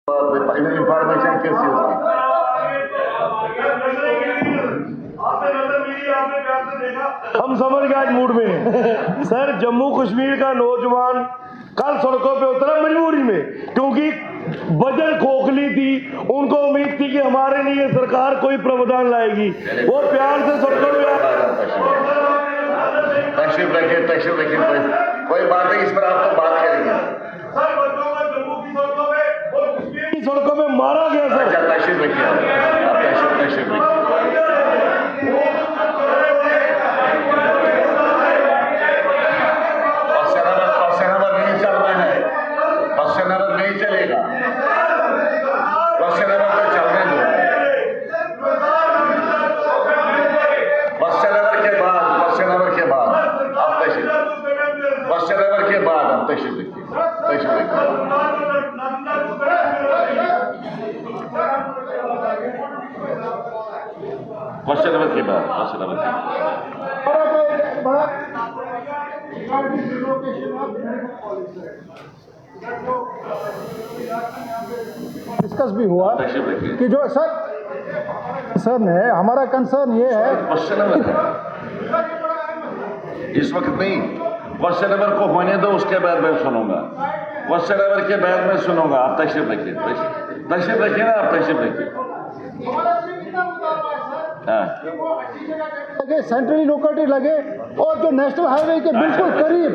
Information कैसी होगी? हम समझ गए आज मूड में। सर, जम्मू कश्मीर का नौजवान कल सड़कों पे उतरा मजबूरी में, क्योंकि बजट खोखली थी। उनको उम्मीद थी कि हमारे लिए सरकार कोई प्रावधान लाएगी। वो प्यार से सड़कों पे तशरीफ रखिए, कोई बात नहीं, इस पर आप तो बात करेंगे। सड़कों में मारा गया सर। अच्छा, तशरीफ रखिए, आप तशरीफ रखिए। नहीं चलेगा, बस से नंबर तो चलने दो। बस से नंबर के बाद आप तशरीफ, बस से नंबर के बाद आप तशरीफ रखिए। बस से नंबर के बाद डिस्कस भी हुआ कि जो सर ने हमारा कंसर्न ये है, क्वेश्चन नंबर इस वक्त नहीं, क्वेश्चन नंबर को होने दो, उसके बाद मैं सुनूंगा। क्वेश्चन नंबर के बाद मैं सुनूंगा। आप तशरीफ रखिए, तशरीफ रखिए ना, आप तशरीफ रखिए। लगे सेंट्रली लोकेटेड लगे और जो नेशनल हाईवे के बिल्कुल करीब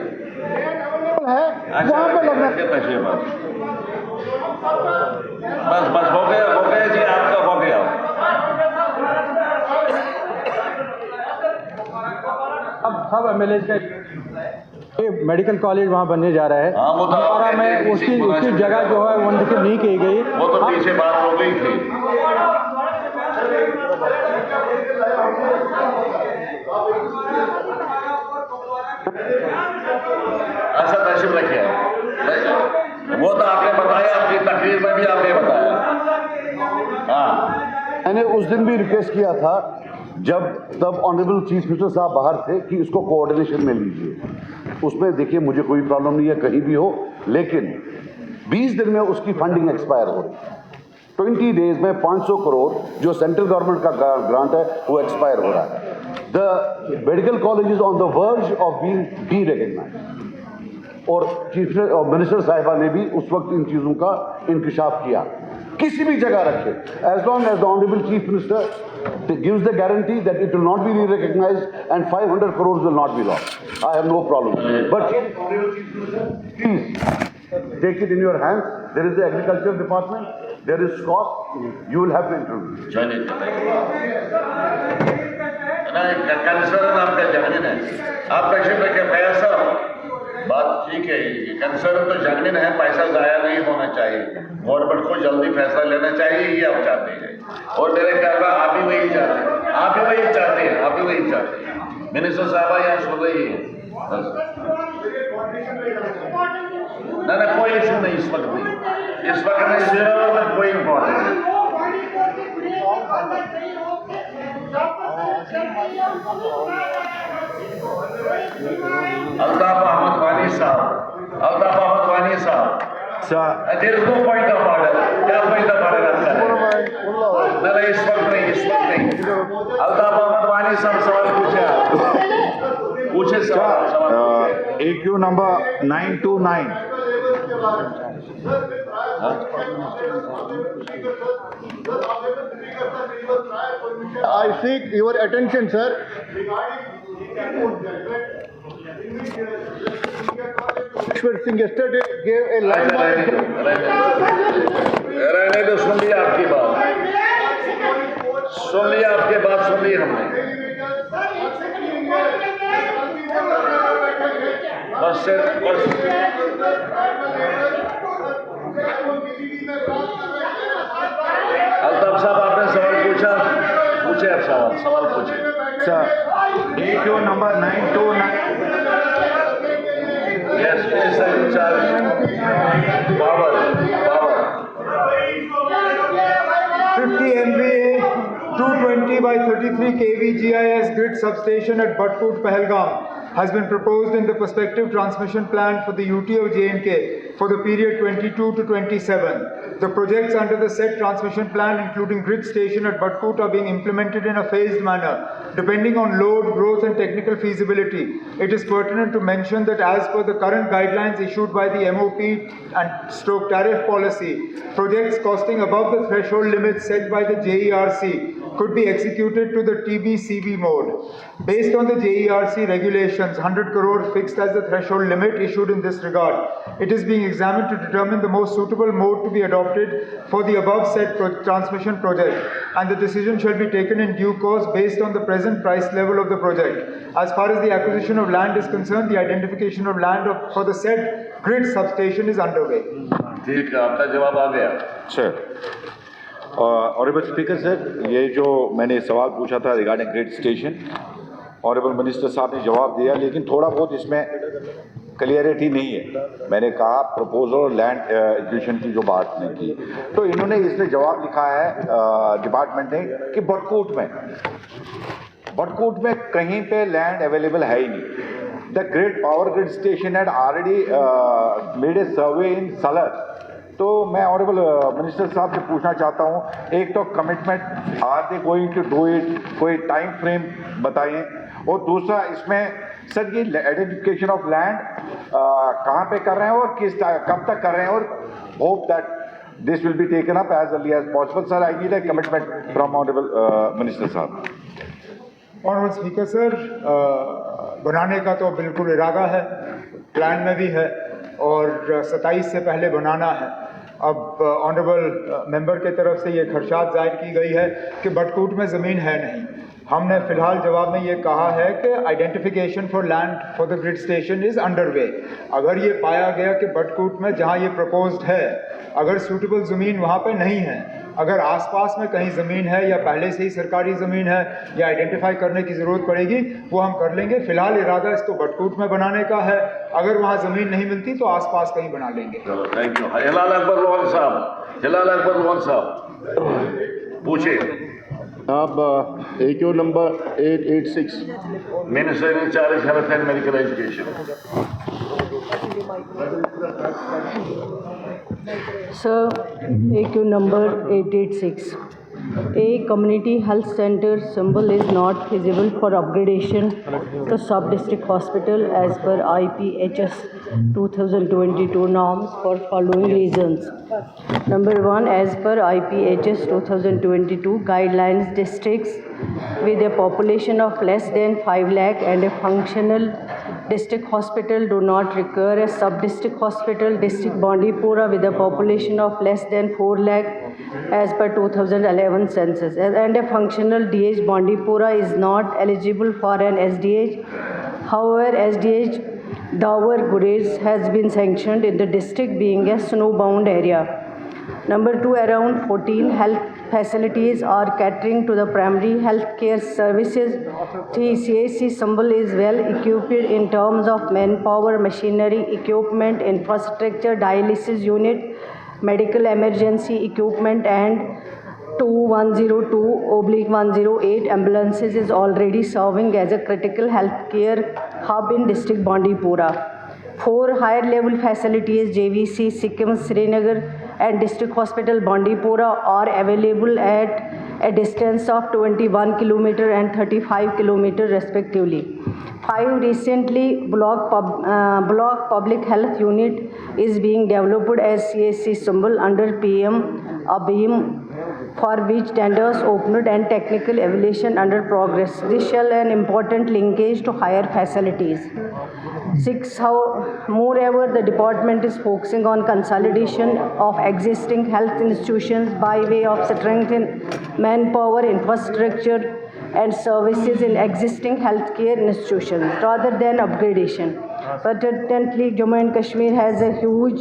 है वहां पर लगना। बस हो गया जी, आपका हो गया। अब सब एमएलए का मेडिकल कॉलेज वहाँ बनने जा रहा है। हाँ, वो हमारा में उसकी जगह जो है वो नहीं की गई। वो तो पीछे बात हो गई थी। ऐसा तशरीफ रखिए। वो तो आपने बताया, अपनी तकरीर में भी आपने बताया। हाँ, मैंने उस दिन भी रिक्वेस्ट किया था तब ऑनरेबल चीफ मिनिस्टर साहब बाहर थे कि इसको कोऑर्डिनेशन में लीजिए। उसमें देखिए मुझे कोई प्रॉब्लम नहीं है कहीं भी हो, लेकिन 20 दिन में उसकी फंडिंग एक्सपायर हो रही है। 20 डेज में 500 करोड़ जो सेंट्रल गवर्नमेंट का ग्रांट है वो एक्सपायर हो रहा है। The medical college is on the verge of being derecognized, और चीफ मिनिस्टर साहिबा ने भी उस वक्त इन चीज़ों का इंकशाफ किया। किसी भी जगह रखे, as long as the honourable chief minister gives the guarantee that it will not be rerecognised and 500 crores will not be lost. I have no problem. But please take it in your hands. There is the agriculture department. There is cost. You will have to interview. Concern आपका जमीन है, आप तशरीफ रखे। भैया साहब, बात ठीक है, कंसर्न तो जमीन है, पैसा जाया नहीं होना चाहिए, गवर्नमेंट को जल्दी फैसला लेना चाहिए, ये आप चाहते हैं। और मेरे ख्याल में आप भी वही चाहते हैं। मिनिस्टर साहब यहाँ सुन रही है। ना कोई इशू नहीं इस वक्त नहीं, कोई इम्पोर्टेंट नहीं। Altaf Ahmad Wani sahab, there is no point of order. क्या पॉइंट ऑफ ऑर्डर आपका है? ना इस वक्त नहीं। अल्ताफ अहमद वानी साहब सवाल पूछे सवाल। AQ number 929। I seek your attention, sir. Ishwar Singh yesterday gave a line. रहने दो, सुन लिया आपकी बात सुन ली हमने। बस अल्ताफ साहब, आपने सवाल पूछा, पूछे आप सवाल पूछे। Sir, AQ number 929। Yes, sir, in charge. Power. 50 MVA 220 by 33 kV GIS grid substation at Bhatpur, Pahalgam has been proposed in the prospective transmission plan for the UT of J&K for the period 22 to 27. The projects under the said transmission plan, including grid station at Badkut, are being implemented in a phased manner, depending on load, growth and technical feasibility. It is pertinent to mention that as per the current guidelines issued by the MOP and stroke tariff policy, projects costing above the threshold limits set by the JERC could be executed to the TBCB mode. Based on the JERC regulations, 100 crore fixed as the threshold limit issued in this regard. It is being examined to determine the most suitable mode to be adopted for the above said transmission project, and the decision shall be taken in due course based on the present price level of the project. As far as the acquisition of land is concerned, the identification of land for the said grid substation is underway. ठीक है, आपका जवाब आ गया। Sir honourable speaker sir, ये जो मैंने सवाल पूछा था regarding grid station, honourable minister साहब ने जवाब दिया, लेकिन थोड़ा बहुत इसमें क्लियरिटी नहीं है। मैंने कहा प्रपोजल लैंड एक्विजिशन की जो बात नहीं की, तो इन्होंने इसमें जवाब लिखा है डिपार्टमेंट ने कि बटकूट में कहीं पे लैंड अवेलेबल है ही नहीं। The grid power grid station had already made a survey in Salar. तो मैं ऑनरेबल मिनिस्टर साहब से पूछना चाहता हूँ, एक तो commitment are they going to do it, कोई टाइम फ्रेम बताइए, और दूसरा इसमें सर ये आइडेंटिफिकेशन ऑफ लैंड कहाँ पे कर रहे हैं और कब तक कर रहे हैं, और hope that this will be taken up as early as possible. Sir I need a commitment from honourable minister sahab. Honourable speaker sir, बनाने का तो बिल्कुल इरादा है, प्लान में भी है, और 27 से पहले बनाना है। अब ऑनरेबल मेंबर के तरफ से ये खदशात जाहिर की गई है कि बटकूट में ज़मीन है नहीं। हमने फ़िलहाल जवाब में ये कहा है कि identification for land for the grid station is underway. अगर ये पाया गया कि बटकूट में जहाँ ये प्रपोज्ड है, अगर सूटेबल ज़मीन वहाँ पे नहीं है, अगर आसपास में कहीं ज़मीन है या पहले से ही सरकारी ज़मीन है या आइडेंटिफाई करने की ज़रूरत पड़ेगी, वो हम कर लेंगे। फ़िलहाल इरादा इसको बटकूट में बनाने का है, अगर वहाँ ज़मीन नहीं मिलती तो आसपास कहीं बना लेंगे। चलो, thank you. Hilal Akbar loan साहब, हिलाल अकबर लोन साहब पूछिए। आप AQ number 886 minister in charge health and medical education. Sir, AQ number 886. A community health center symbol is not feasible for upgradation to sub-district hospital as per IPHS 2022 norms for following reasons. Number 1, as per IPHS 2022 guidelines, districts with a population of less than 5 lakh and a functional district hospital do not require a sub-district hospital. District Bandipora with a population of less than 4 lakh as per 2011 census, and a functional DH Bandipora is not eligible for an SDH. However, SDH Dawar Gurez has been sanctioned in the district being a snowbound area. Number 2, around 14 health facilities are catering to the primary health care services. CHC symbol is well equipped in terms of manpower, machinery, equipment, infrastructure, dialysis unit, medical emergency equipment, and 2102/108 ambulances is already serving as a critical health care hub in district Bandipora. 4 higher level facilities, JVC, Sikkim, Srinagar and District Hospital Bandipora are available at a distance of 21 km and 35 km respectively. 5 recently block public health unit is being developed as CHC symbol under PM ABHIM, for which tenders opened and technical evaluation under progress. This shall an important linkage to higher facilities. 6. Moreover, the department is focusing on consolidation of existing health institutions by way of strengthening manpower, infrastructure and services in existing healthcare institutions rather than upgradation. Certainly, Jammu and Kashmir has a huge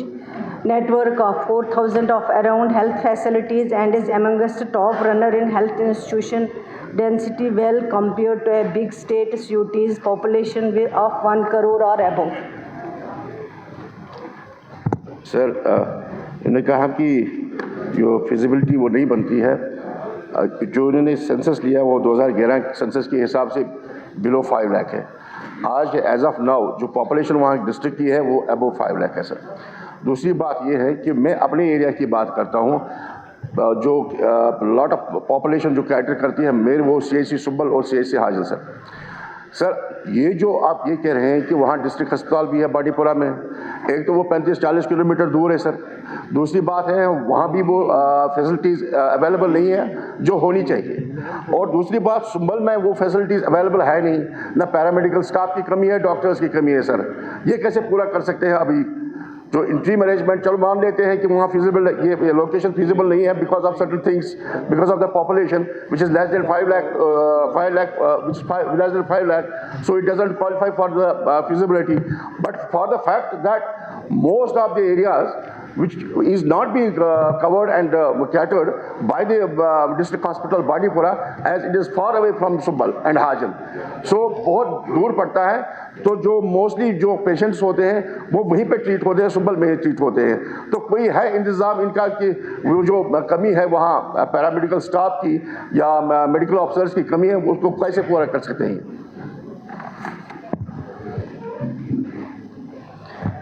network of 4,000 of around health facilities and is amongst the top runner in health institution density, well compared to a big state UT's population of 1 crore or above. Sir, इन्होंने कहा कि जो feasibility वो नहीं बनती है, जो इन्होंने सेंसस लिया वो 2011 सेंसस के हिसाब से बिलो 5 लाख है। आज एज ऑफ नाउ जो पॉपुलेशन वहाँ डिस्ट्रिक्ट की है वो अबव 5 लाख है सर। दूसरी बात ये है कि मैं अपने एरिया की बात करता हूँ, जो लॉट ऑफ पॉपुलेशन जो कैटर करती है मेरे, वो CHC सुब्बल और CHC हाजिर सर ये जो आप ये कह रहे हैं कि वहाँ डिस्ट्रिक्ट अस्पताल भी है बांडीपुरा में, एक तो वो 35-40 किलोमीटर दूर है सर। दूसरी बात है वहाँ भी वो फैसिलिटीज़ अवेलेबल नहीं है जो होनी चाहिए, और दूसरी बात सुंबल में वो फैसिलिटीज़ अवेलेबल है नहीं, ना पैरामेडिकल स्टाफ की कमी है, डॉक्टर्स की कमी है सर। ये कैसे पूरा कर सकते हैं? अभी जो इंट्रीम अरेंजमेंट चलो मान लेते हैं कि वहाँ फिजिबल ये लोकेशन फिजिबल नहीं है because of certain things, because of the population which is less than 5 lakh less than 5 lakh, so it doesn't qualify for the feasibility. But for the fact that most of the areas which is not being covered and catered by the district hospital Bandipora, as it is far away from Subbal and Hajan, so बहुत दूर पड़ता है, तो जो mostly जो patients होते हैं वो वहीं पे ट्रीट होते हैं, सुब्बल में ही ट्रीट होते हैं। तो कोई है इंतज़ाम इनका कि वो जो कमी है वहाँ पैरामेडिकल स्टाफ की या मेडिकल ऑफिसर्स की कमी है, उसको कैसे पूरा कर सकते हैं?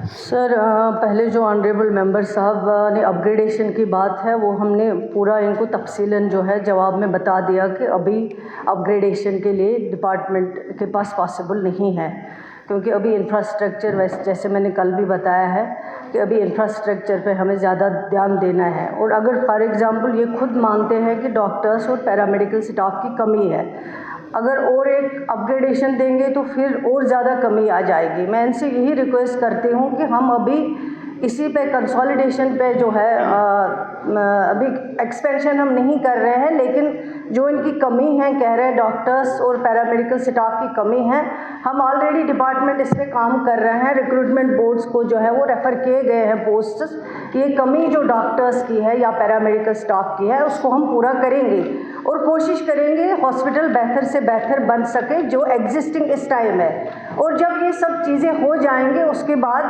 सर पहले जो ऑनरेबल मेंबर साहब ने अपग्रेडेशन की बात है वो हमने पूरा इनको तफसीलन जो है जवाब में बता दिया कि अभी अपग्रेडेशन के लिए डिपार्टमेंट के पास पॉसिबल नहीं है, क्योंकि अभी इंफ्रास्ट्रक्चर वैसे जैसे मैंने कल भी बताया है कि अभी इंफ्रास्ट्रक्चर पे हमें ज़्यादा ध्यान देना है। और अगर फॉर एग्ज़ाम्पल ये खुद मानते हैं कि डॉक्टर्स और पैरामेडिकल स्टाफ की कमी है, अगर और एक अपग्रेडेशन देंगे तो फिर और ज़्यादा कमी आ जाएगी। मैं इनसे यही रिक्वेस्ट करती हूँ कि हम अभी इसी पे कंसोलिडेशन पे जो है अभी एक्सपेंशन हम नहीं कर रहे हैं, लेकिन जो इनकी कमी है कह रहे हैं डॉक्टर्स और पैरामेडिकल स्टाफ की कमी है, हम ऑलरेडी डिपार्टमेंट इस पर काम कर रहे हैं। रिक्रूटमेंट बोर्ड्स को जो है वो रेफ़र किए गए हैं पोस्ट्स, ये कमी जो डॉक्टर्स की है या पैरामेडिकल स्टाफ की है उसको हम पूरा करेंगे और कोशिश करेंगे हॉस्पिटल बेहतर से बेहतर बन सके जो एग्जिस्टिंग इस टाइम है। और जब ये सब चीज़ें हो जाएंगे उसके बाद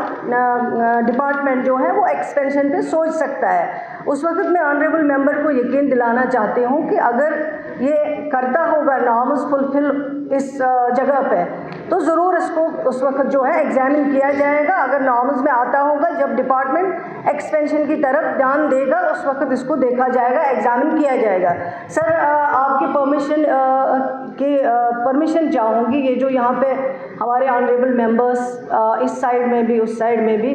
डिपार्टमेंट जो है वो एक्सपेंशन पे सोच सकता है। उस वक्त मैं ऑनरेबल मेंबर को यकीन दिलाना चाहती हूँ कि अगर ये करता होगा नॉर्म्स फुलफिल इस जगह पे, तो ज़रूर इसको उस वक्त जो है एग्जामिन किया जाएगा। अगर नॉर्म्स में आता होगा, जब डिपार्टमेंट एक्सपेंशन की तरफ ध्यान देगा उस वक्त इसको देखा जाएगा, एग्जामिन किया जाएगा। सर आपकी परमिशन चाहूँगी, ये जो यहाँ पे हमारे ऑनरेबल मेंबर्स इस साइड में भी उस साइड में भी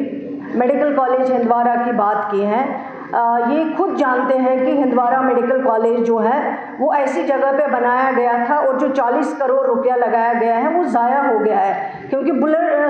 मेडिकल कॉलेज हिंदवारा की बात की है, ये खुद जानते हैं कि हिंदवारा मेडिकल कॉलेज जो है वो ऐसी जगह पे बनाया गया था और जो 40 करोड़ रुपया लगाया गया है वो ज़ाया हो गया है, क्योंकि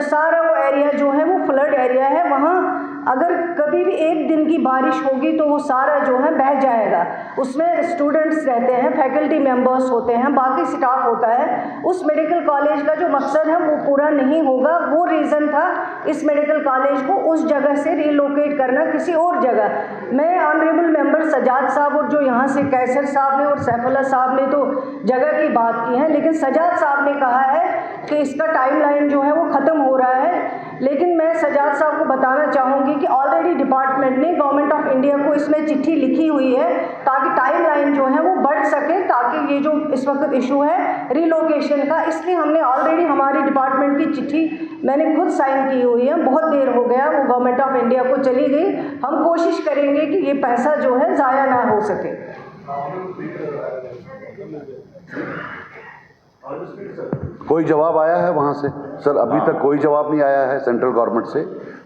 सारा वो एरिया जो है वो फ्लड एरिया है। वहाँ अगर कभी भी एक दिन की बारिश होगी तो वो सारा जो है बह जाएगा। उसमें स्टूडेंट्स रहते हैं, फैकल्टी मेंबर्स होते हैं, बाकी स्टाफ होता है। उस मेडिकल कॉलेज का जो मकसद है वो पूरा नहीं होगा। वो रीज़न था इस मेडिकल कॉलेज को उस जगह से रिलोकेट करना किसी और जगह। मैं ऑनरेबल मेंबर सजाद साहब और जो यहाँ से कैसर साहब ने और सैफुल्लाह साहब ने तो जगह की बात की है, लेकिन सजाद साहब ने कहा है कि इसका टाइमलाइन जो है वो ख़त्म हो रहा है। लेकिन मैं सजाद साहब को बताना चाहूँगी कि ऑलरेडी डिपार्टमेंट ने गवर्नमेंट ऑफ इंडिया को इसमें चिट्ठी लिखी हुई है ताकि टाइमलाइन जो है वो बढ़ सके, ताकि ये जो इस वक्त इशू है रिलोकेशन का, इसलिए हमने ऑलरेडी हमारी डिपार्टमेंट की चिट्ठी मैंने खुद साइन की हुई है। बहुत देर हो गया वो गवर्नमेंट ऑफ इंडिया को चली गई। हम कोशिश करेंगे कि ये पैसा जो है ज़ाया ना हो सके। कोई जवाब आया है वहाँ से? सर अभी तक कोई जवाब नहीं आया है सेंट्रल गवर्नमेंट से।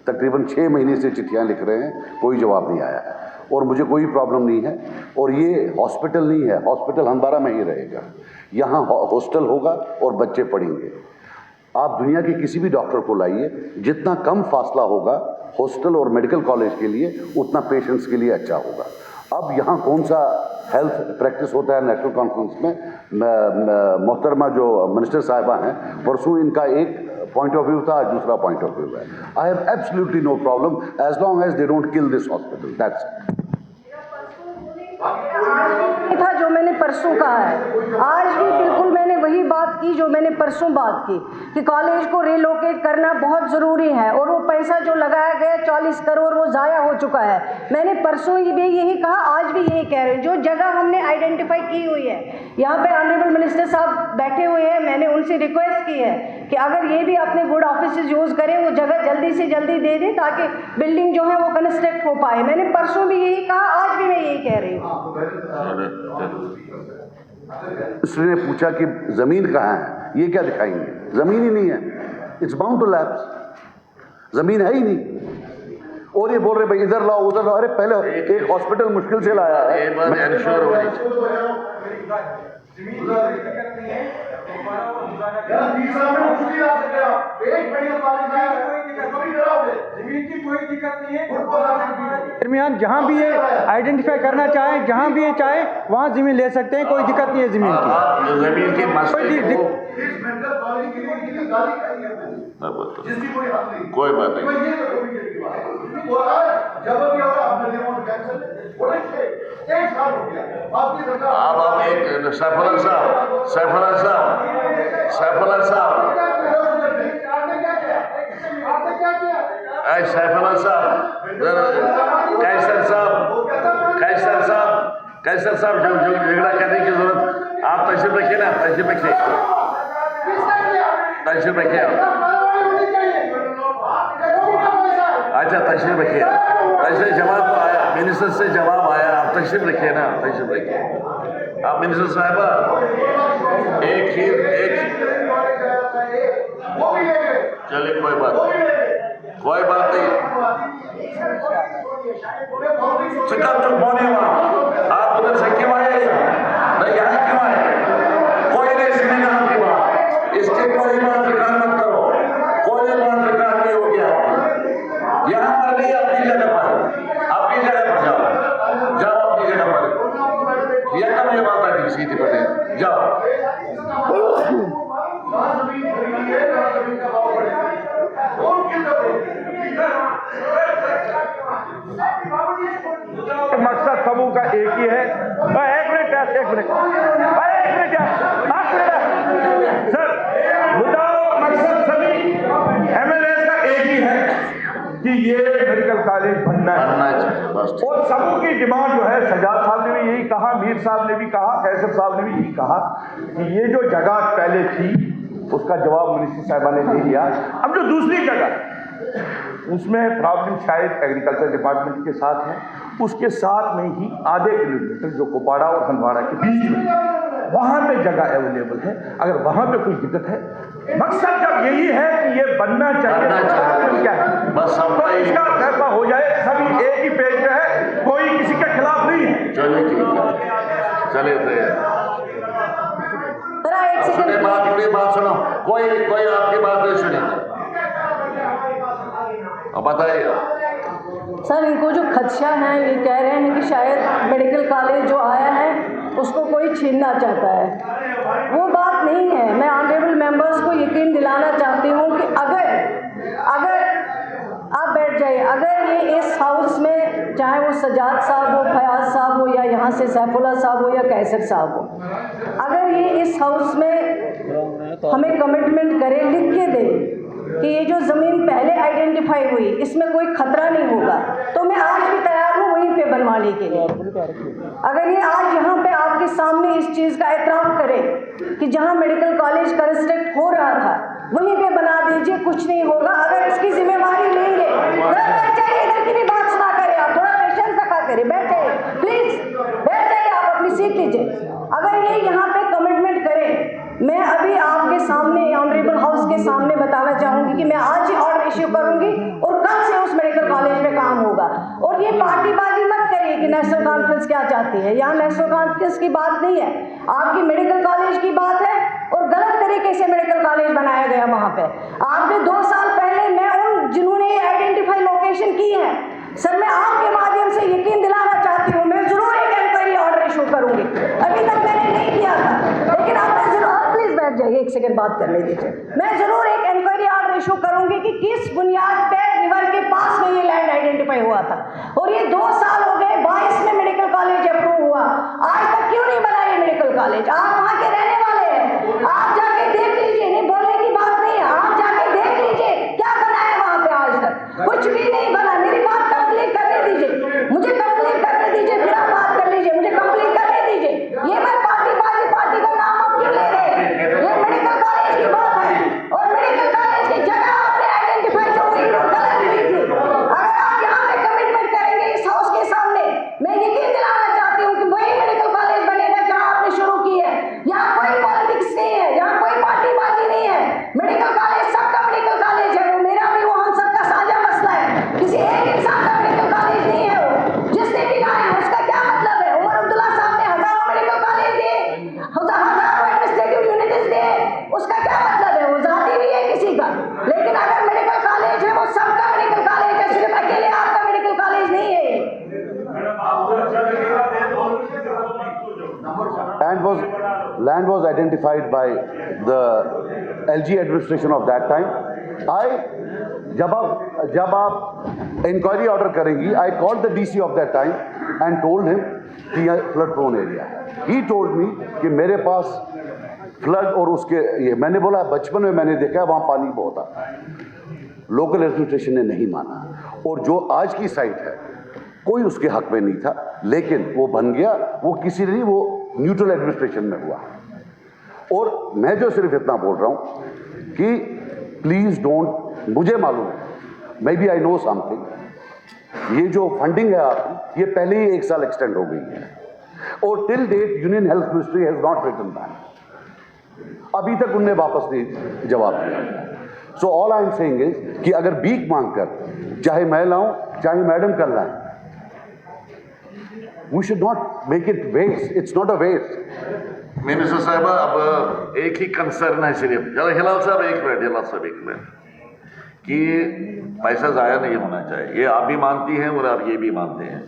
तकरीबन 6 महीने से चिट्ठियाँ लिख रहे हैं, कोई जवाब नहीं आया है। और मुझे कोई प्रॉब्लम नहीं है। और ये हॉस्पिटल नहीं है, हॉस्पिटल हिंदवारा में ही रहेगा। यहाँ हॉस्टल होगा और बच्चे पढ़ेंगे। आप दुनिया के किसी भी डॉक्टर को लाइए, जितना कम फासला होगा हॉस्टल और मेडिकल कॉलेज के लिए उतना पेशेंट्स के लिए अच्छा होगा। अब यहाँ कौन सा हेल्थ प्रैक्टिस होता है नेशनल कॉन्फ्रेंस में, मोहतरमा जो मिनिस्टर साहिबा हैं, परसों इनका एक पॉइंट ऑफ व्यू था, दूसरा पॉइंट ऑफ व्यू है। I have absolutely no problem as long as they don't kill this hospital, that's था जो मैंने परसों कहा है। आज भी बिल्कुल मैंने वही बात की जो मैंने परसों बात की कि कॉलेज को रिलोकेट करना बहुत ज़रूरी है और वो पैसा जो लगाया गया 40 करोड़ वो ज़ाया हो चुका है। मैंने परसों भी यही कहा, आज भी यही कह रहे हैं। जो जगह हमने आइडेंटिफाई की हुई है। यहाँ पे ऑनरेबल मिनिस्टर साहब बैठे हुए हैं, मैंने उनसे रिक्वेस्ट की है कि अगर ये भी अपने गुड ऑफिस यूज़ करें, वो जगह जल्दी से जल्दी दे दें ताकि बिल्डिंग जो है वो कंस्ट्रक्ट हो पाए। मैंने परसों भी यही कहा, आज भी मैं यही कह रही हूँ। इसने पूछा कि जमीन कहाँ है, ये क्या दिखाएंगे? जमीन ही नहीं है, इट्स बाउंड टू लैप्स, जमीन है ही नहीं। और ये बोल रहे भाई इधर लाओ उधर लाओ। अरे पहले एक हॉस्पिटल मुश्किल से लाया है। दरमियान जहाँ भी ये आइडेंटिफाई करना चाहें, जहाँ भी ये चाहे वहाँ जमीन ले सकते हैं, कोई दिक्कत नहीं है जमीन की। जमीन की मसले कोई बात नहीं। अब आप एक सैफुल्ला साहब सैफुल्ला साहब कैसर साहब जो झगड़ा करने की जरूरत, आप तशरीफ रखिए ना, तशरीफ रखिए अच्छा तशरीफ रखिए। ऐसे जवाब तो आया, मिनिस्टर से जवाब आया, आप तशरीफ रखिए ना, तशरीफ रखिए। आप मिनिस्टर साहबा एक चलिए कोई बात नहीं। चुप बोलिए वहाँ, आप उधर से क्यों आए, नहीं यहाँ क्यों आए? कोई नहीं सुनेगा आपकी बात, इसके कोई बात रिकॉर्ड मत करो, कोई बात रिकॉर्ड नहीं होगी आपकी। यहाँ पर नहीं, अपनी जगह पर जाओ अपनी जगह पर। ये बात है सीधी पड़े, जाओ। मकसद समूह का एक ही है। एक मिनट सर, मुद्दा मकसद सभी MLA का एक ही है कि ये मेडिकल कॉलेज बनना चाहिए बस। और समूह की डिमांड जो है, सजाद साहब ने भी यही कहा, मीर साहब ने भी कहा, कैसर साहब ने भी यही कहा कि ये जो जगह पहले थी उसका जवाब मिनिस्टर साहबा ने दे दिया। अब जो दूसरी जगह उसमें प्रॉब्लम शायद एग्रीकल्चर डिपार्टमेंट के साथ है, उसके साथ में ही आधे किलोमीटर जो कुपाड़ा और हंदवाड़ा के बीच में, वहाँ पे जगह अवेलेबल है। अगर वहाँ पे कोई दिक्कत है, मकसद जब यही है कि ये बनना चाहिए, क्या है बस तो इसका फैसला हो जाए, सभी एक ही पेज पे है, कोई किसी के खिलाफ नहीं है। चलिए बात सुनो, कोई आपकी बात नहीं सुनेगा। अब बताइए सर, इनको जो खदशा है, ये कह रहे हैं कि शायद मेडिकल कॉलेज जो आया है उसको कोई छीनना चाहता है। वो बात नहीं है। मैं ऑनरेबल मेंबर्स को यकीन दिलाना चाहती हूँ कि अगर आप बैठ जाइए, अगर ये इस हाउस में, चाहे वो सजाद साहब हो, फयाज साहब हो, या यहाँ से सैफुल्ला साहब हो या कैसर साहब हो, अगर ये इस हाउस में हमें कमिटमेंट करे, लिख के दे कि ये जो ज़मीन पहले आइडेंटिफाई हुई इसमें कोई खतरा नहीं होगा, तो मैं आज भी तैयार हूँ वहीं पे बनवाने के लिए। अगर ये आज यहाँ पे आपके सामने इस चीज़ का एतराफ़ करे कि जहाँ मेडिकल कॉलेज कंस्ट्रक्ट हो रहा था वहीं पे बना दीजिए, कुछ नहीं होगा। अगर इसकी जिम्मेवारी लेंगे, इधर की भी बात सुना करें, आप थोड़ा पेशेंस रखा करें, बैठ जाइए प्लीज़, बैठ जाइए, आप अपनी सीट लीजिए। अगर ये यहाँ पे कमिटमेंट करें, मैं अभी आपके सामने ऑनरेबल हाउस के सामने बताना चाहूँगी कि मैं आज ही ऑर्डर इश्यू करूँगी और कल से उस मेडिकल कॉलेज में काम होगा। और ये पार्टीबाजी मत करिए कि नेशनल कॉन्फ्रेंस क्या चाहती है, यहाँ नेशनल कॉन्फ्रेंस की बात नहीं है, आपकी मेडिकल कॉलेज की बात है। और गलत तरीके से मेडिकल कॉलेज बनाया गया वहाँ पे। आपने 2 साल पहले, मैं उन जिन्होंने ये आइडेंटिफाई लोकेशन की है, सर मैं आपके माध्यम से यकीन दिलाना चाहती हूँ, मैं जरूर एक इंक्वायरी ऑर्डर इशू करूँगी। अभी तक मैंने नहीं किया था, लेकिन अब मैं जरूर, प्लीज बैठ जाइए, एक सेकंड बात करने दीजिए। मैं जरूर एक इंक्वायरी ऑर्डर इशू करूँगी कि किस बुनियाद पे रिवर के पास में ये लैंड आइडेंटिफाई हुआ था। और ये 2 साल हो गए, 22 में मेडिकल कॉलेज अप्रूव हुआ, आज तक क्यों नहीं बना ये मेडिकल कॉलेज? आप वहाँ के रहने वाले हैं, आप जाके देख लीजिए, नहीं बोलने की बात नहीं है, आप जाके देख लीजिए क्या बना है वहाँ पे। आज तक कुछ भी नहीं बना। मेरी बात कंप्लीट करने दीजिए, मुझे कंप्लीट करने दीजिए, फिर आप बात कर लीजिए, मुझे कंप्लीट करने दीजिए। land was identified by the LG administration of that time. जब आप इंक्वायरी ऑर्डर करेंगी, I called the DC of that time and told him कि यह फ्लड प्रोन एरिया है. He told me कि मेरे पास फ्लड और उसके ये, मैंने बोला बचपन में मैंने देखा है वहाँ पानी बहुत आता है. लोकल एडमिनिस्ट्रेशन ने नहीं माना, और जो आज की साइट है कोई उसके हक में नहीं था, लेकिन वो बन गया. वो किसी नहीं, वो न्यूट्रल एडमिनिस्ट्रेशन में हुआ. और मैं जो सिर्फ इतना बोल रहा हूँ कि प्लीज डोंट, मुझे मालूम है, maybe I know something, ये जो फंडिंग है आपकी, ये पहले ही 1 साल एक्सटेंड हो गई है, और till date union health ministry has not written back. अभी तक उनने वापस नहीं जवाब दिया. So all I am saying is कि अगर भीख मांगकर, चाहे मैं लाऊं चाहे मैडम कर लाएं, we should not make it waste. It's not a waste. Minister sahab, अब एक ही कंसर्न है सिर्फ, हिलाल साहब एक मिनट, कि पैसा ज़ाया नहीं होना चाहिए. ये आप भी मानती हैं और आप ये भी मानते हैं.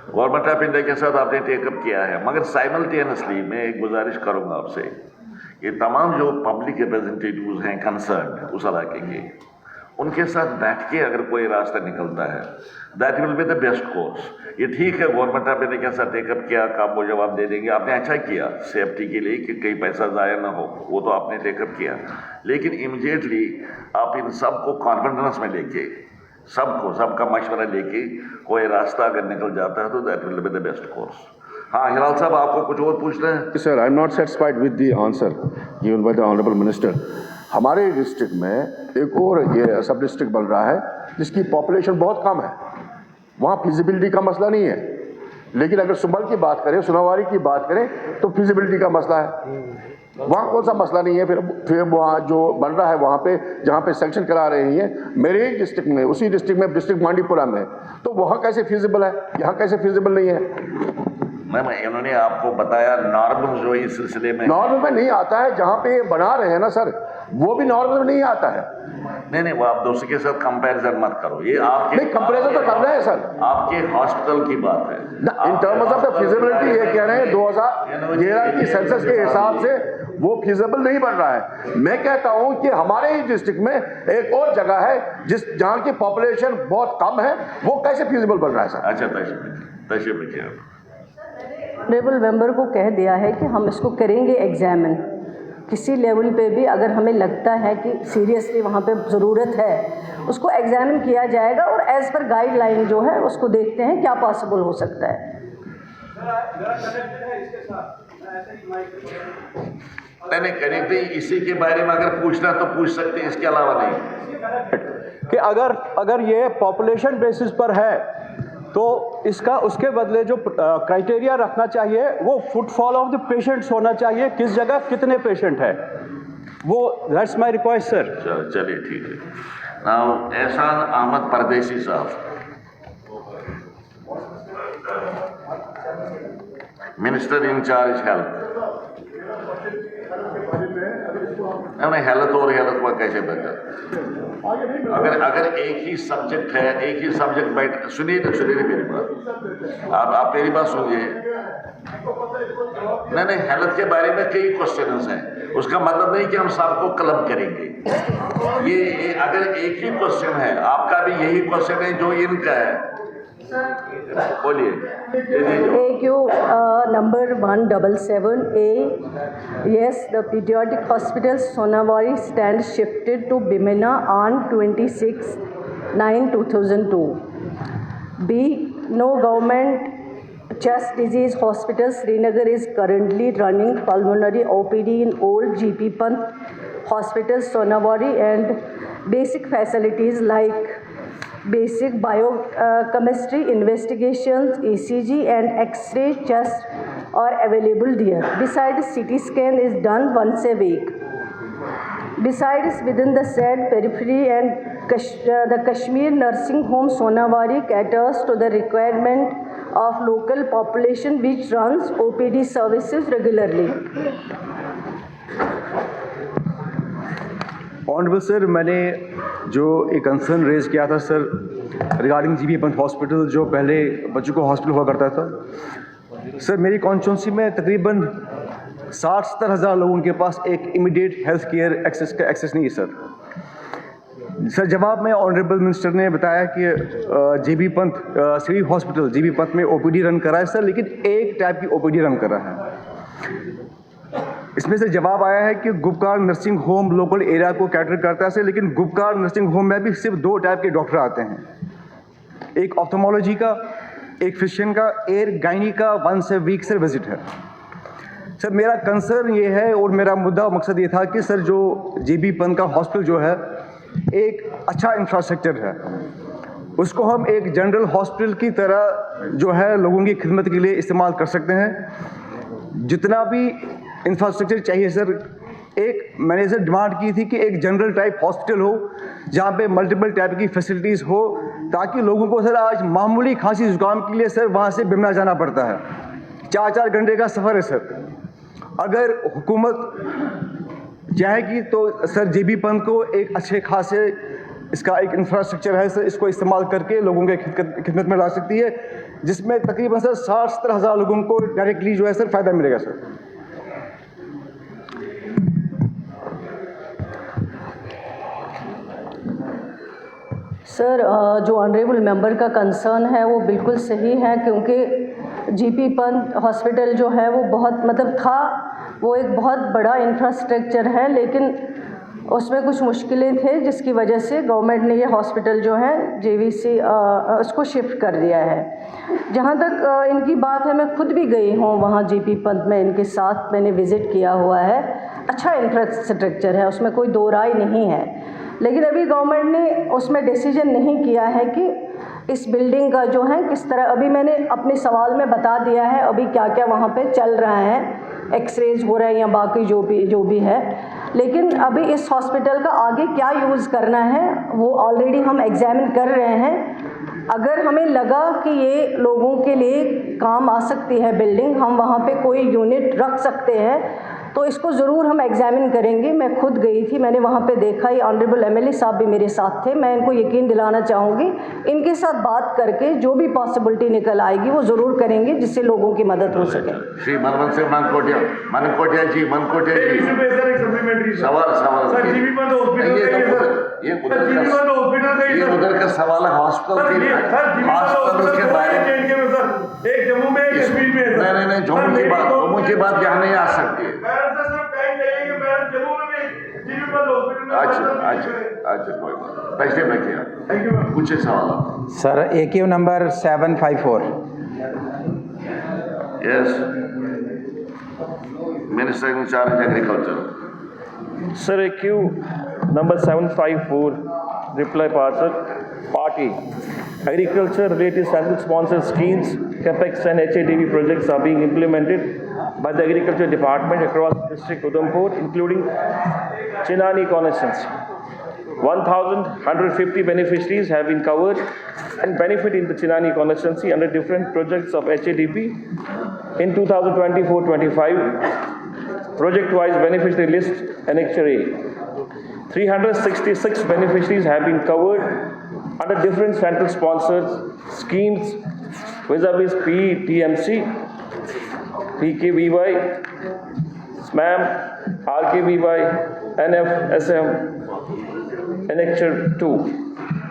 गवर्नमेंट ऑफ इंडिया के साथ आपने टेकअप किया है, मगर साइमल्टेनियसली मैं एक गुजारिश करूंगा आपसे, ये तमाम जो पब्लिक रिप्रेजेंटेटिव्स हैं कंसर्न उस इलाके के, उनके साथ बैठ के अगर कोई रास्ता निकलता है, that will be the best course. ये ठीक है गवर्नमेंट ऑफ इंडिया के साथ टेकअप किया, आप वो जवाब दे देंगे, आपने अच्छा किया सेफ्टी के लिए कि कहीं पैसा ज़ाया ना हो, वो तो आपने टेकअप किया. लेकिन इमीडिएटली आप इन सबको कॉन्फिडेंस में लेके, सबका मशवरा लेके कोई रास्ता अगर निकल जाता है तो that will be the best course. हाँ हिलाल साहब, आपको कुछ और पूछना है? Sir, I am not satisfied with the answer given by the honourable minister. हमारे डिस्ट्रिक्ट में एक और ये सब डिस्ट्रिक्ट बन रहा है जिसकी पॉपुलेशन बहुत कम है, वहाँ फिजिबिलिटी का मसला नहीं है. लेकिन अगर सुंबल की बात करें, सोनावारी की बात करें, तो फिजिबिलिटी का मसला है. वहाँ कौन सा मसला नहीं है? फिर वहाँ जो बन रहा है वहाँ पे, जहाँ पे सेक्शन करा रहे हैं मेरे ही डिस्ट्रिक्ट में, उसी डिस्ट्रिक्ट में, डिस्ट्रिक्ट बांडीपुरा में, तो वहाँ कैसे फिजिबल है, यहाँ कैसे फिजिबल नहीं है? मैम, इन्होंने आपको बताया नॉर्मल जो इस सिलसिले में, नॉर्मल में नहीं आता है. जहाँ पे बना रहे हैं ना सर, वो भी नॉर्मल में नहीं आता है. नहीं, वो आप दूसरे के साथ कंपैरिजन मत करो. ये आपके नहीं, कंपैरिजन तो कर रहे हैं सर, आपके हॉस्पिटल की बात है. In terms of the feasibility ये कह रहे हैं 2013 की सेंसस के हिसाब से वो फिजिबल नहीं बन रहा है. मैं कहता हूं कि हमारे ही डिस्ट्रिक्ट में एक और जगह है जहां की पॉपुलेशन बहुत कम है, वो कैसे फिजिबल बन रहा है सर? अच्छा, तशरीफ रखिए. ऑनरेबल मेंबर को कह दिया है कि हम इसको करेंगे एग्जामिन. किसी लेवल पे भी अगर हमें लगता है कि सीरियसली वहाँ पे ज़रूरत है, उसको एग्जामिन किया जाएगा, और एज़ पर गाइडलाइन जो है उसको देखते हैं क्या पॉसिबल हो सकता है. नहीं करीब भी इसी के बारे में अगर पूछना तो पूछ सकते हैं, इसके अलावा नहीं. कि अगर ये पॉपुलेशन बेसिस पर है तो इसका उसके बदले जो क्राइटेरिया रखना चाहिए वो फुटफॉल ऑफ द पेशेंट्स होना चाहिए, किस जगह कितने पेशेंट है, वो दैट्स माय रिक्वेस्ट सर. चलिए ठीक है. नाउ एहसान अहमद परदेसी साहब, minister in charge health. Health और हेल्थ में कैसे बचा? अगर एक ही सब्जेक्ट है, एक ही सब्जेक्ट बैठ, सुनिए मेरी बात, आप मेरी बात सुनिए. नहीं, हेल्थ के बारे में कई क्वेश्चंस हैं, उसका मतलब नहीं कि हम सबको क्लब करेंगे. ये अगर एक ही क्वेश्चन है, आपका भी यही क्वेश्चन है जो इनका है, बोलिए. AQ number 177A. Yes, the pediatric hospital Sonawari stand shifted to Bimena on 26/9/2002. B. No government chest disease hospital Srinagar is currently running pulmonary OPD in old GP Pant Hospital Sonawari and basic facilities like basic biochemistry investigations, ECG and X-ray chest are available there. Besides, CT scan is done once a week. Besides, within the said periphery and the Kashmir Nursing Home Sonawari caters to the requirement of local population which runs OPD services regularly. Honourable sir, मैंने जो एक concern raise किया था sir regarding GB Pant hospital, जो पहले बच्चों को hospital हुआ करता था, सर मेरी कॉन्स्टिट्यूंसी में तकरीबन 60-70 हज़ार लोगों के पास एक इमीडिएट हेल्थ केयर एक्सेस नहीं है सर। जवाब में ऑनरेबल मिनिस्टर ने बताया कि GB Pant civil hospital GB Pant में ओपीडी रन कर रहा है सर, लेकिन एक टाइप की ओपीडी रन कर रहा है। इसमें से जवाब आया है कि Gupkar nursing home local area को कैटर करता है सर, लेकिन गुपकार नर्सिंग होम में भी सिर्फ 2 टाइप के डॉक्टर आते हैं, एक ऑप्थोमोलॉजी का, एक फिजिशियन का, एक गायनी का 1 वीक से विजिट है सर। मेरा कंसर्न ये है और मेरा मुद्दा मकसद ये था कि सर जो जीबी पंत का हॉस्पिटल जो है एक अच्छा इंफ्रास्ट्रक्चर है, उसको हम एक जनरल हॉस्पिटल की तरह जो है लोगों की खिदमत के लिए इस्तेमाल कर सकते हैं। जितना भी इंफ्रास्ट्रक्चर चाहिए सर, एक मैंने सर डिमांड की थी कि एक जनरल टाइप हॉस्पिटल हो जहाँ पे मल्टीपल टाइप की फैसिलिटीज़ हो, ताकि लोगों को सर आज मामूली खांसी जुकाम के लिए सर वहाँ से बिमला जाना पड़ता है, 4-4 घंटे का सफ़र है सर। अगर हुकूमत चाहेगी तो सर जीबी पंत को एक अच्छे खासे इसका एक इंफ्रास्ट्रक्चर है सर, इसको इस्तेमाल करके लोगों के खिदमत में ला सकती है, जिसमें तकरीबन सर 60-70 हज़ार लोगों को डायरेक्टली जो है सर फ़ायदा मिलेगा सर। सर जो ऑनरेबल मेंबर का कंसर्न है वो बिल्कुल सही है, क्योंकि जीपी पंत हॉस्पिटल जो है वो बहुत वो एक बहुत बड़ा इंफ्रास्ट्रक्चर है, लेकिन उसमें कुछ मुश्किलें थे जिसकी वजह से गवर्नमेंट ने ये हॉस्पिटल जो है जेवीसी उसको शिफ्ट कर दिया है। जहाँ तक इनकी बात है, मैं खुद भी गई हूँ वहाँ जीपी पंत में, इनके साथ मैंने विज़िट किया हुआ है। अच्छा इंफ्रास्ट्रक्चर है, उसमें कोई दो राय नहीं है, लेकिन अभी गवर्नमेंट ने उसमें डिसीजन नहीं किया है कि इस बिल्डिंग का जो है किस तरह। अभी मैंने अपने सवाल में बता दिया है अभी क्या क्या वहाँ पे चल रहा है, एक्सरेज हो रहे हैं या बाकी जो भी है, लेकिन अभी इस हॉस्पिटल का आगे क्या यूज़ करना है वो ऑलरेडी हम एग्जामिन कर रहे हैं। अगर हमें लगा कि ये लोगों के लिए काम आ सकती है बिल्डिंग, हम वहाँ पे कोई यूनिट रख सकते हैं, तो इसको ज़रूर हम एग्जामिन करेंगे। मैं खुद गई थी, मैंने वहाँ पे देखा, ये ऑनरेबल एमएलए साहब भी मेरे साथ थे। मैं इनको यकीन दिलाना चाहूँगी, इनके साथ बात करके जो भी पॉसिबिलिटी निकल आएगी वो ज़रूर करेंगे, जिससे लोगों की मदद हो सके। श्री मनमोहन सिंह मनकोटिया जी सवाल ये उधर का सवाल है हॉस्पिटल के बारे में। एक जम्मू में एक कश्मीर में नहीं जम्मू की बात यहाँ नहीं आ सकती है। अच्छा कोई बात पैसे में किया पूछे सवाल sir. AQ number 754। Yes minister in charge agriculture. Sir, AQ number 754, reply part, sir. Part A. Agriculture-related central-sponsored schemes, CAPEX and HADB projects are being implemented by the Agriculture Department across District Udhampur, including Chinani constituency. 1,150 beneficiaries have been covered and benefit in the Chinani constituency under different projects of HADB in 2024-25. Project-wise beneficiary list annexure A. 366 beneficiaries have been covered under different central sponsored schemes vis-a-vis PTMC, PKVY, SMAM, RKVY, NFSM, annexure 2.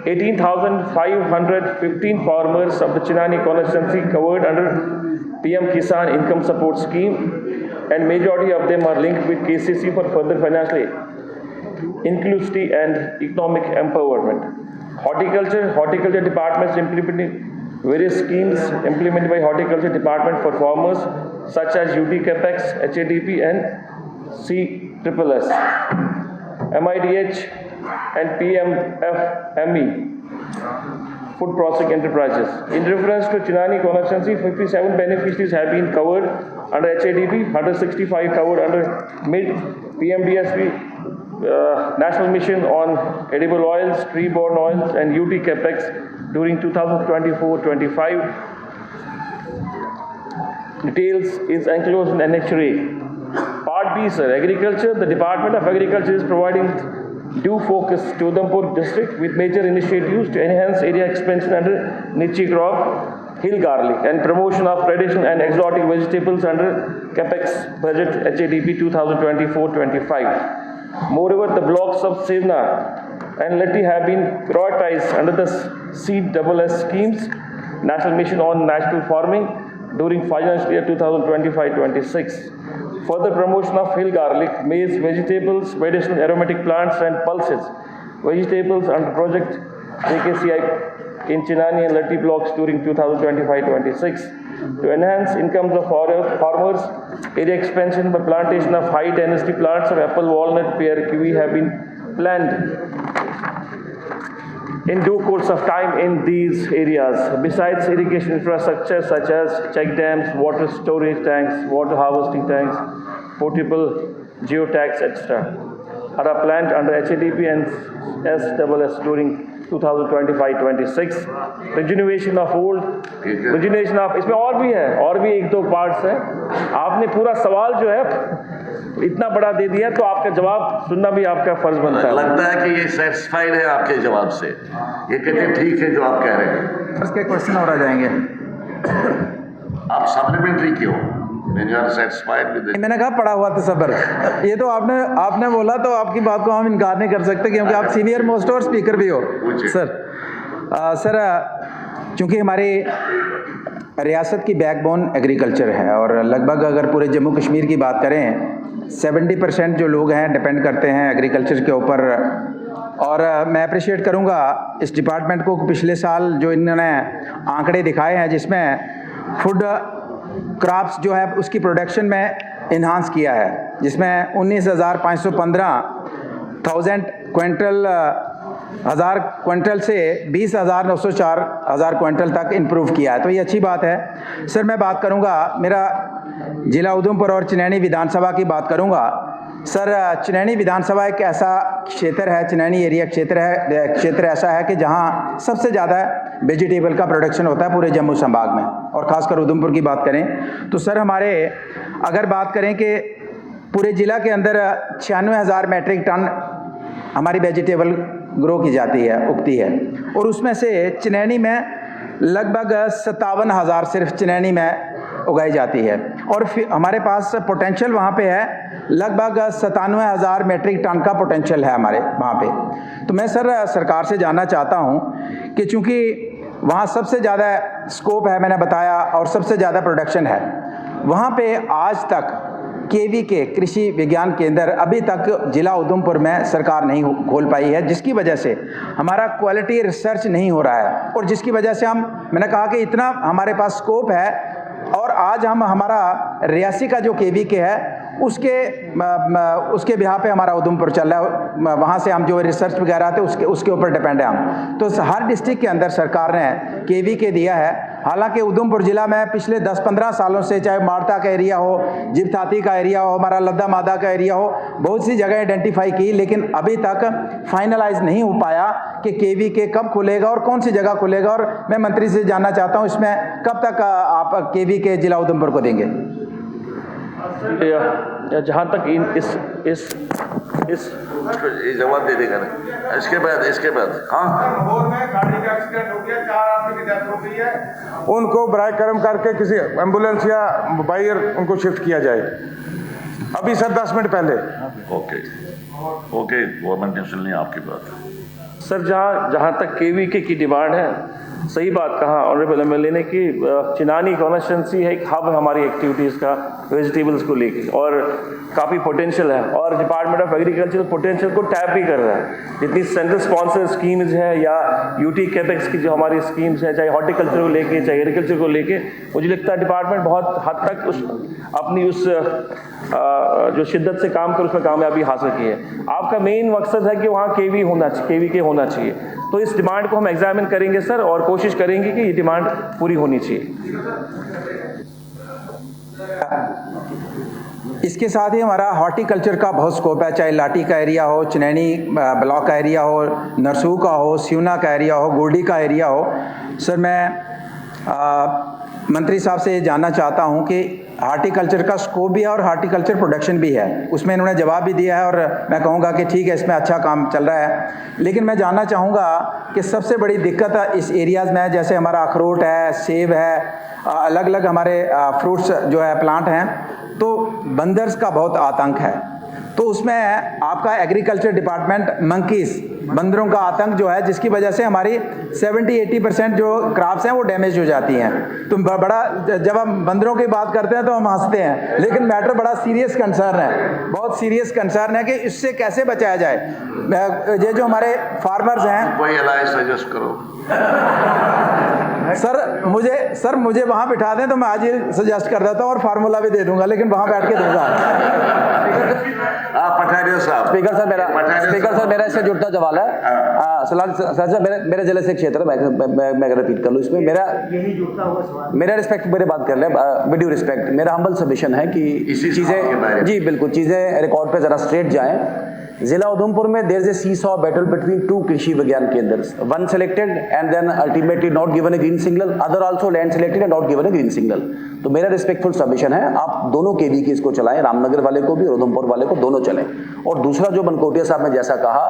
18,515 farmers of the Chinani constituency covered under PM Kisan Income Support Scheme, and majority of them are linked with KCC for further financial aid, inclusivity and economic empowerment. Horticulture departments implementing various schemes implemented by horticulture department for farmers such as UT CAPEX, HADP and CSSS, MIDH and PMFME. Food processing enterprises. In reference to Chinani constituency, 57 beneficiaries have been covered under HADP, 165 covered under MID, PMDSP, National Mission on Edible Oils, Tree-borne Oils, and UT CAPEX during 2024-25. Details is enclosed in Annexure A. Part B, sir. Agriculture. The Department of Agriculture is providing due focus to Udhampur district with major initiatives to enhance area expansion under niche crop, hill garlic and promotion of traditional and exotic vegetables under capex budget HADP 2024-25. Moreover, the blocks of Sevna and Leti have been prioritized under the CSS schemes, National Mission on Natural Farming, during financial year 2025-26. Further promotion of hill garlic, maize, vegetables, medicinal aromatic plants and pulses, vegetables under project JKCI in Chinani and Lati blocks during 2025-26. To enhance incomes of farmers, area expansion by plantation of high density plants of apple, walnut, pear, kiwi have been planned in due course of time in these areas. Besides irrigation infrastructure such as check dams, water storage tanks, water harvesting tanks, portable geotags, etc. are planned under HADP and SSS during 2025-26. Rejuvenation of old, rejuvenation of, इसमें और भी एक दो parts हैं. आपने पूरा सवाल जो है इतना बड़ा दे दिया तो आपका जवाब सुनना भी आपका फर्ज बनता है. लगता है कि ये सेटिस्फाइड है आपके जवाब से. ये कहते ठीक है जो आप कह रहे हैं. उसके क्वेश्चन और आ जाएंगे. आप सप्लीमेंट्री क्यों? मैंने कहा पढ़ा हुआ तो सबर. ये तो आपने बोला तो आपकी बात को हम इनकार नहीं कर सकते क्योंकि आप सीनियर मोस्ट और स्पीकर भी हो. सर चूंकि हमारी रियासत की बैकबोन एग्रीकल्चर है और लगभग अगर पूरे जम्मू कश्मीर की बात करें 70% जो लोग हैं डिपेंड करते हैं एग्रीकल्चर के ऊपर. और मैं अप्रिशिएट करूंगा इस डिपार्टमेंट को पिछले साल जो इन्होंने आंकड़े दिखाए हैं जिसमें फूड क्रॉप्स जो है उसकी प्रोडक्शन में इन्हांस किया है, जिसमें 19,515 हज़ार क्विंटल से 20,904 क्विंटल तक इम्प्रूव किया है. तो ये अच्छी बात है. सर मैं बात करूंगा, मेरा ज़िला उधमपुर और चिनैनी विधानसभा की बात करूंगा. सर चिनैनी विधानसभा एक ऐसा क्षेत्र है, चिनैनी एरिया क्षेत्र ऐसा है कि जहां सबसे ज़्यादा वेजिटेबल का प्रोडक्शन होता है पूरे जम्मू संभाग में और ख़ासकर उधमपुर की बात करें तो सर हमारे अगर बात करें कि पूरे ज़िला के अंदर 96,000 मैट्रिक टन हमारी वेजिटेबल ग्रो की जाती है, उगती है. और उसमें से चिनैनी में लगभग 57,000 सिर्फ चिनैनी में उगाई जाती है. और फिर हमारे पास पोटेंशियल वहाँ पे है लगभग 97,000 मैट्रिक टन का पोटेंशियल है हमारे वहाँ पे. तो मैं सर सरकार से जानना चाहता हूँ कि चूँकि वहाँ सबसे ज़्यादा स्कोप है मैंने बताया और सबसे ज़्यादा प्रोडक्शन है, वहाँ पे आज तक KVK कृषि विज्ञान केंद्र अभी तक ज़िला उधमपुर में सरकार नहीं खोल पाई है, जिसकी वजह से हमारा क्वालिटी रिसर्च नहीं हो रहा है और जिसकी वजह से मैंने कहा कि इतना हमारे पास स्कोप है और आज हमारा रियासी का जो KVK है उसके बिहार पे हमारा उधमपुर चल रहा है. वहाँ से हम जो रिसर्च वगैरह थे उसके ऊपर डिपेंड है हम. तो हर डिस्ट्रिक्ट के अंदर सरकार ने KVK दिया है. हालांकि उधमपुर ज़िला में पिछले 10-15 सालों से चाहे मारता का एरिया हो, जिबथाती का एरिया हो, हमारा लद्दा मादा का एरिया हो, बहुत सी जगह आइडेंटिफाई की, लेकिन अभी तक फाइनलाइज नहीं हो पाया कि KVK कब खुलेगा और कौन सी जगह खुलेगा. और मैं मंत्री से जानना चाहता हूँ इसमें कब तक आप KVK ज़िला उधमपुर को देंगे. जहाँ तक इस ये जवाब दे देगा ना. इसके बाद गाड़ी का एक्सीडेंट हो गया, 4 आदमी की डेथ हो गई है. उनको बराए करम करके किसी एम्बुलेंस या बाइयर उनको शिफ्ट किया जाए. अभी सर 10 मिनट पहले. ओके गवर्नमेंट ने सुन ली आपकी बात. सर जहाँ तक KVK की डिमांड है, सही बात कहा ऑनरेबल MLA ने कि चिनानी कॉन्स्टिट्यूंसी है एक हब हमारी एक्टिविटीज़ का वेजिटेबल्स को लेके और काफ़ी पोटेंशियल है और डिपार्टमेंट ऑफ एग्रीकल्चर पोटेंशियल को टैप भी कर रहा है. जितनी सेंट्रल स्पॉन्सर स्कीम्स हैं या UT कैपेक्स की जो हमारी स्कीम्स हैं, चाहे हॉर्टिकल्चर को लेके चाहे एग्रीकल्चर को लेके, मुझे लगता है डिपार्टमेंट बहुत हद तक अपनी जो शिद्दत से काम कर उसमें कामयाबी हासिल की है. आपका मेन मकसद है कि वहाँ KVK होना चाहिए. तो इस डिमांड को हम एग्जामिन करेंगे सर और कोशिश करेंगे कि ये डिमांड पूरी होनी चाहिए. इसके साथ ही हमारा हॉर्टिकल्चर का बहुत स्कोप है, चाहे लाठी का एरिया हो, चिनैनी ब्लॉक का एरिया हो, नरसू का हो, सिवना का एरिया हो, गोल्डी का एरिया हो. सर मैं मंत्री साहब से ये जानना चाहता हूँ कि हार्टिकल्चर का स्कोप भी है और हार्टिकल्चर प्रोडक्शन भी है, उसमें इन्होंने जवाब भी दिया है और मैं कहूँगा कि ठीक है, इसमें अच्छा काम चल रहा है। लेकिन मैं जानना चाहूँगा कि सबसे बड़ी दिक्कत इस एरियाज़ में है, जैसे हमारा अखरोट है, सेब है, अलग अलग हमारे फ्रूट्स जो है प्लांट हैं, तो बंदर्स का बहुत आतंक है। तो उसमें आपका एग्रीकल्चर डिपार्टमेंट मंकीज, बंदरों का आतंक जो है, जिसकी वजह से हमारी 70-80% जो क्रॉप्स हैं वो डैमेज हो जाती हैं। तो बड़ा, जब हम बंदरों की बात करते हैं तो हम हंसते हैं, लेकिन मैटर बड़ा सीरियस कंसर्न है, बहुत सीरियस कंसर्न है कि इससे कैसे बचाया जाए। ये जो हमारे फार्मर्स हैं, कोई इलाज सजेस्ट करो। सर मुझे वहाँ बिठा दें तो मैं आज ही सजेस्ट कर देता हूँ और फार्मूला भी दे दूंगा, लेकिन वहाँ बैठ के दूंगा। पठारिया साहब। स्पीकर सर मेरा इससे जुड़ता सवाल है। सर मेरे जिले से क्षेत्र मैं रिपीट कर लूँ इसमें मेरा रिस्पेक्ट, मेरे बात कर ले, विद ड्यू रिस्पेक्ट, मेरा हम्बल सबमिशन है कि चीज़ें, जी बिल्कुल, चीज़ें रिकॉर्ड पे ज़रा स्ट्रेट जाएँ। जिला उधमपुर में there is a seesaw battle between two Krishi Vigyan Kendras, one selected and then ultimately not given a green signal, other also land selected and not given a green signal. तो मेरा रिस्पेक्टफुल सबमिशन है, आप दोनों केवी की इसको चलाएं, रामनगर वाले को भी और उधमपुर वाले को, दोनों चलें। और दूसरा जो बनकोटिया साहब ने जैसा कहा,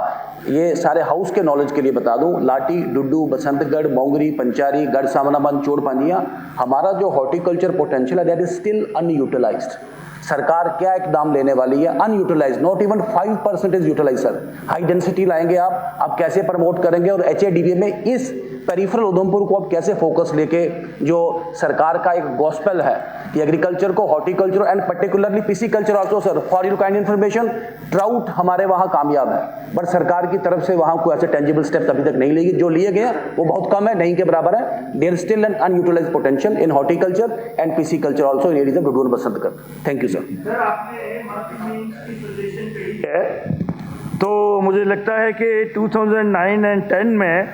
ये सारे हाउस के नॉलेज के लिए बता दूं, लाटी, डुड्डू, बसंतगढ़, मोंगरी, पंचारी, गढ़ सामनाबंद, चोड़पानिया, हमारा जो हॉर्टिकल्चर पोटेंशियल है दैट इज स्टिल अनयूटिलाइज्ड। सरकार क्या इकदाम लेने वाली है? Unutilize, not even 5% utilize. Sir high density लाएंगे आप कैसे प्रमोट करेंगे? और HADB में इस पेरिफेरल उधमपुर को आप कैसे फोकस लेके, जो सरकार का एक गॉस्पेल है कि एग्रीकल्चर को, horticulture and particularly pisciculture also, sir for your kind information, trout हमारे वहाँ कामयाब है, बट सरकार की तरफ से वहाँ कोई ऐसे टेंजिबल स्टेप्स अभी तक नहीं लिए, जो लिए गए वो बहुत कम है, नहीं के बराबर है। There still an unutilised potential in horticulture and pisciculture also in areas of Duddu and Basantgarh. Thank you sir. तो मुझे लगता है कि 2009 और 10 में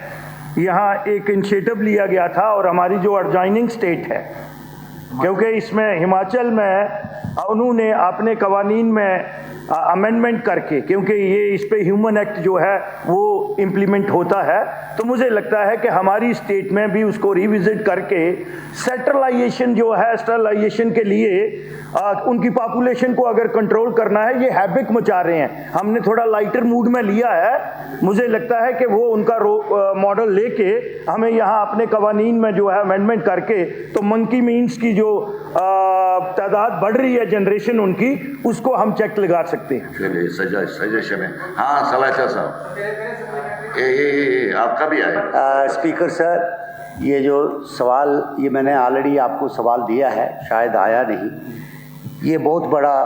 यहाँ एक इनिशिएटिव लिया गया था, और हमारी जो एडजॉइनिंग स्टेट है, क्योंकि इसमें हिमाचल में उन्होंने अपने कवानीन में अमेंडमेंट करके, क्योंकि ये इस पे ह्यूमन एक्ट जो है वो इम्प्लीमेंट होता है, तो मुझे लगता है कि हमारी स्टेट में भी उसको रिविजिट करके स्टरलाइजेशन जो है, स्टरलाइजेशन के लिए उनकी पॉपुलेशन को अगर कंट्रोल करना है, ये हैबिक मचा रहे हैं, हमने थोड़ा लाइटर मूड में लिया है। मुझे लगता है कि वो उनका मॉडल लेके हमें यहाँ अपने कवानीन में जो है अमेंडमेंट करके, तो मंकी मीन्स की जो तादाद बढ़ रही है, जनरेशन उनकी, उसको हम चेक लगा सकते हैं। चलिए सजेशन है। हाँ सलाचा साहब, ये आपका भी आया। स्पीकर सर, ये जो सवाल, ये मैंने ऑलरेडी आपको सवाल दिया है, शायद आया नहीं। ये बहुत बड़ा,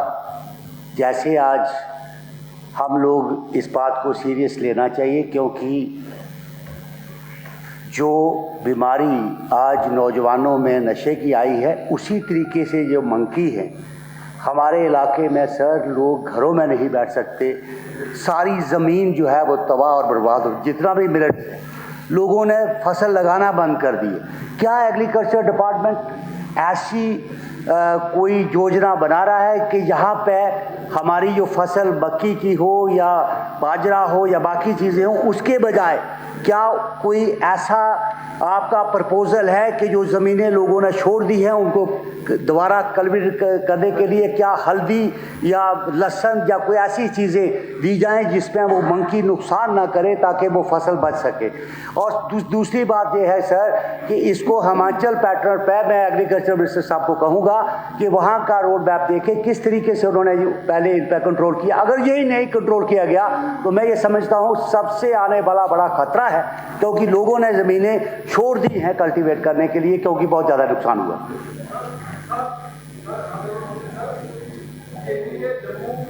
जैसे आज हम लोग इस बात को सीरियस लेना चाहिए, क्योंकि जो बीमारी आज नौजवानों में नशे की आई है, उसी तरीके से जो मंकी है हमारे इलाके में, सर लोग घरों में नहीं बैठ सकते, सारी ज़मीन जो है वो तबाह और बर्बाद हो, जितना भी मिलट लोगों ने फसल लगाना बंद कर दी। क्या एग्रीकल्चर डिपार्टमेंट ऐसी कोई योजना बना रहा है कि यहाँ पे हमारी जो फसल मक्की की हो या बाजरा हो या बाकी चीज़ें हो, उसके बजाय क्या कोई ऐसा आपका प्रपोजल है कि जो ज़मीनें लोगों ने छोड़ दी हैं उनको दोबारा कल्टीवेट करने के लिए क्या हल्दी या लहसुन या कोई ऐसी चीज़ें दी जाएं जिसमें वो मंकी नुकसान ना करे, ताकि वो फसल बच सके? और दूसरी बात ये है सर कि इसको हिमाचल पैटर्न पे मैं एग्रीकल्चर मिनिस्टर साहब को कहूँगा कि वहाँ का रोड मैप देखें, किस तरीके से उन्होंने पहले इन पर कंट्रोल किया। अगर यही नहीं कंट्रोल किया गया तो मैं ये समझता हूँ सबसे आने वाला बड़ा खतरा है, क्योंकि लोगों ने ज़मीनें छोड़ दी हैं कल्टीवेट करने के लिए, क्योंकि बहुत ज़्यादा नुकसान हुआ।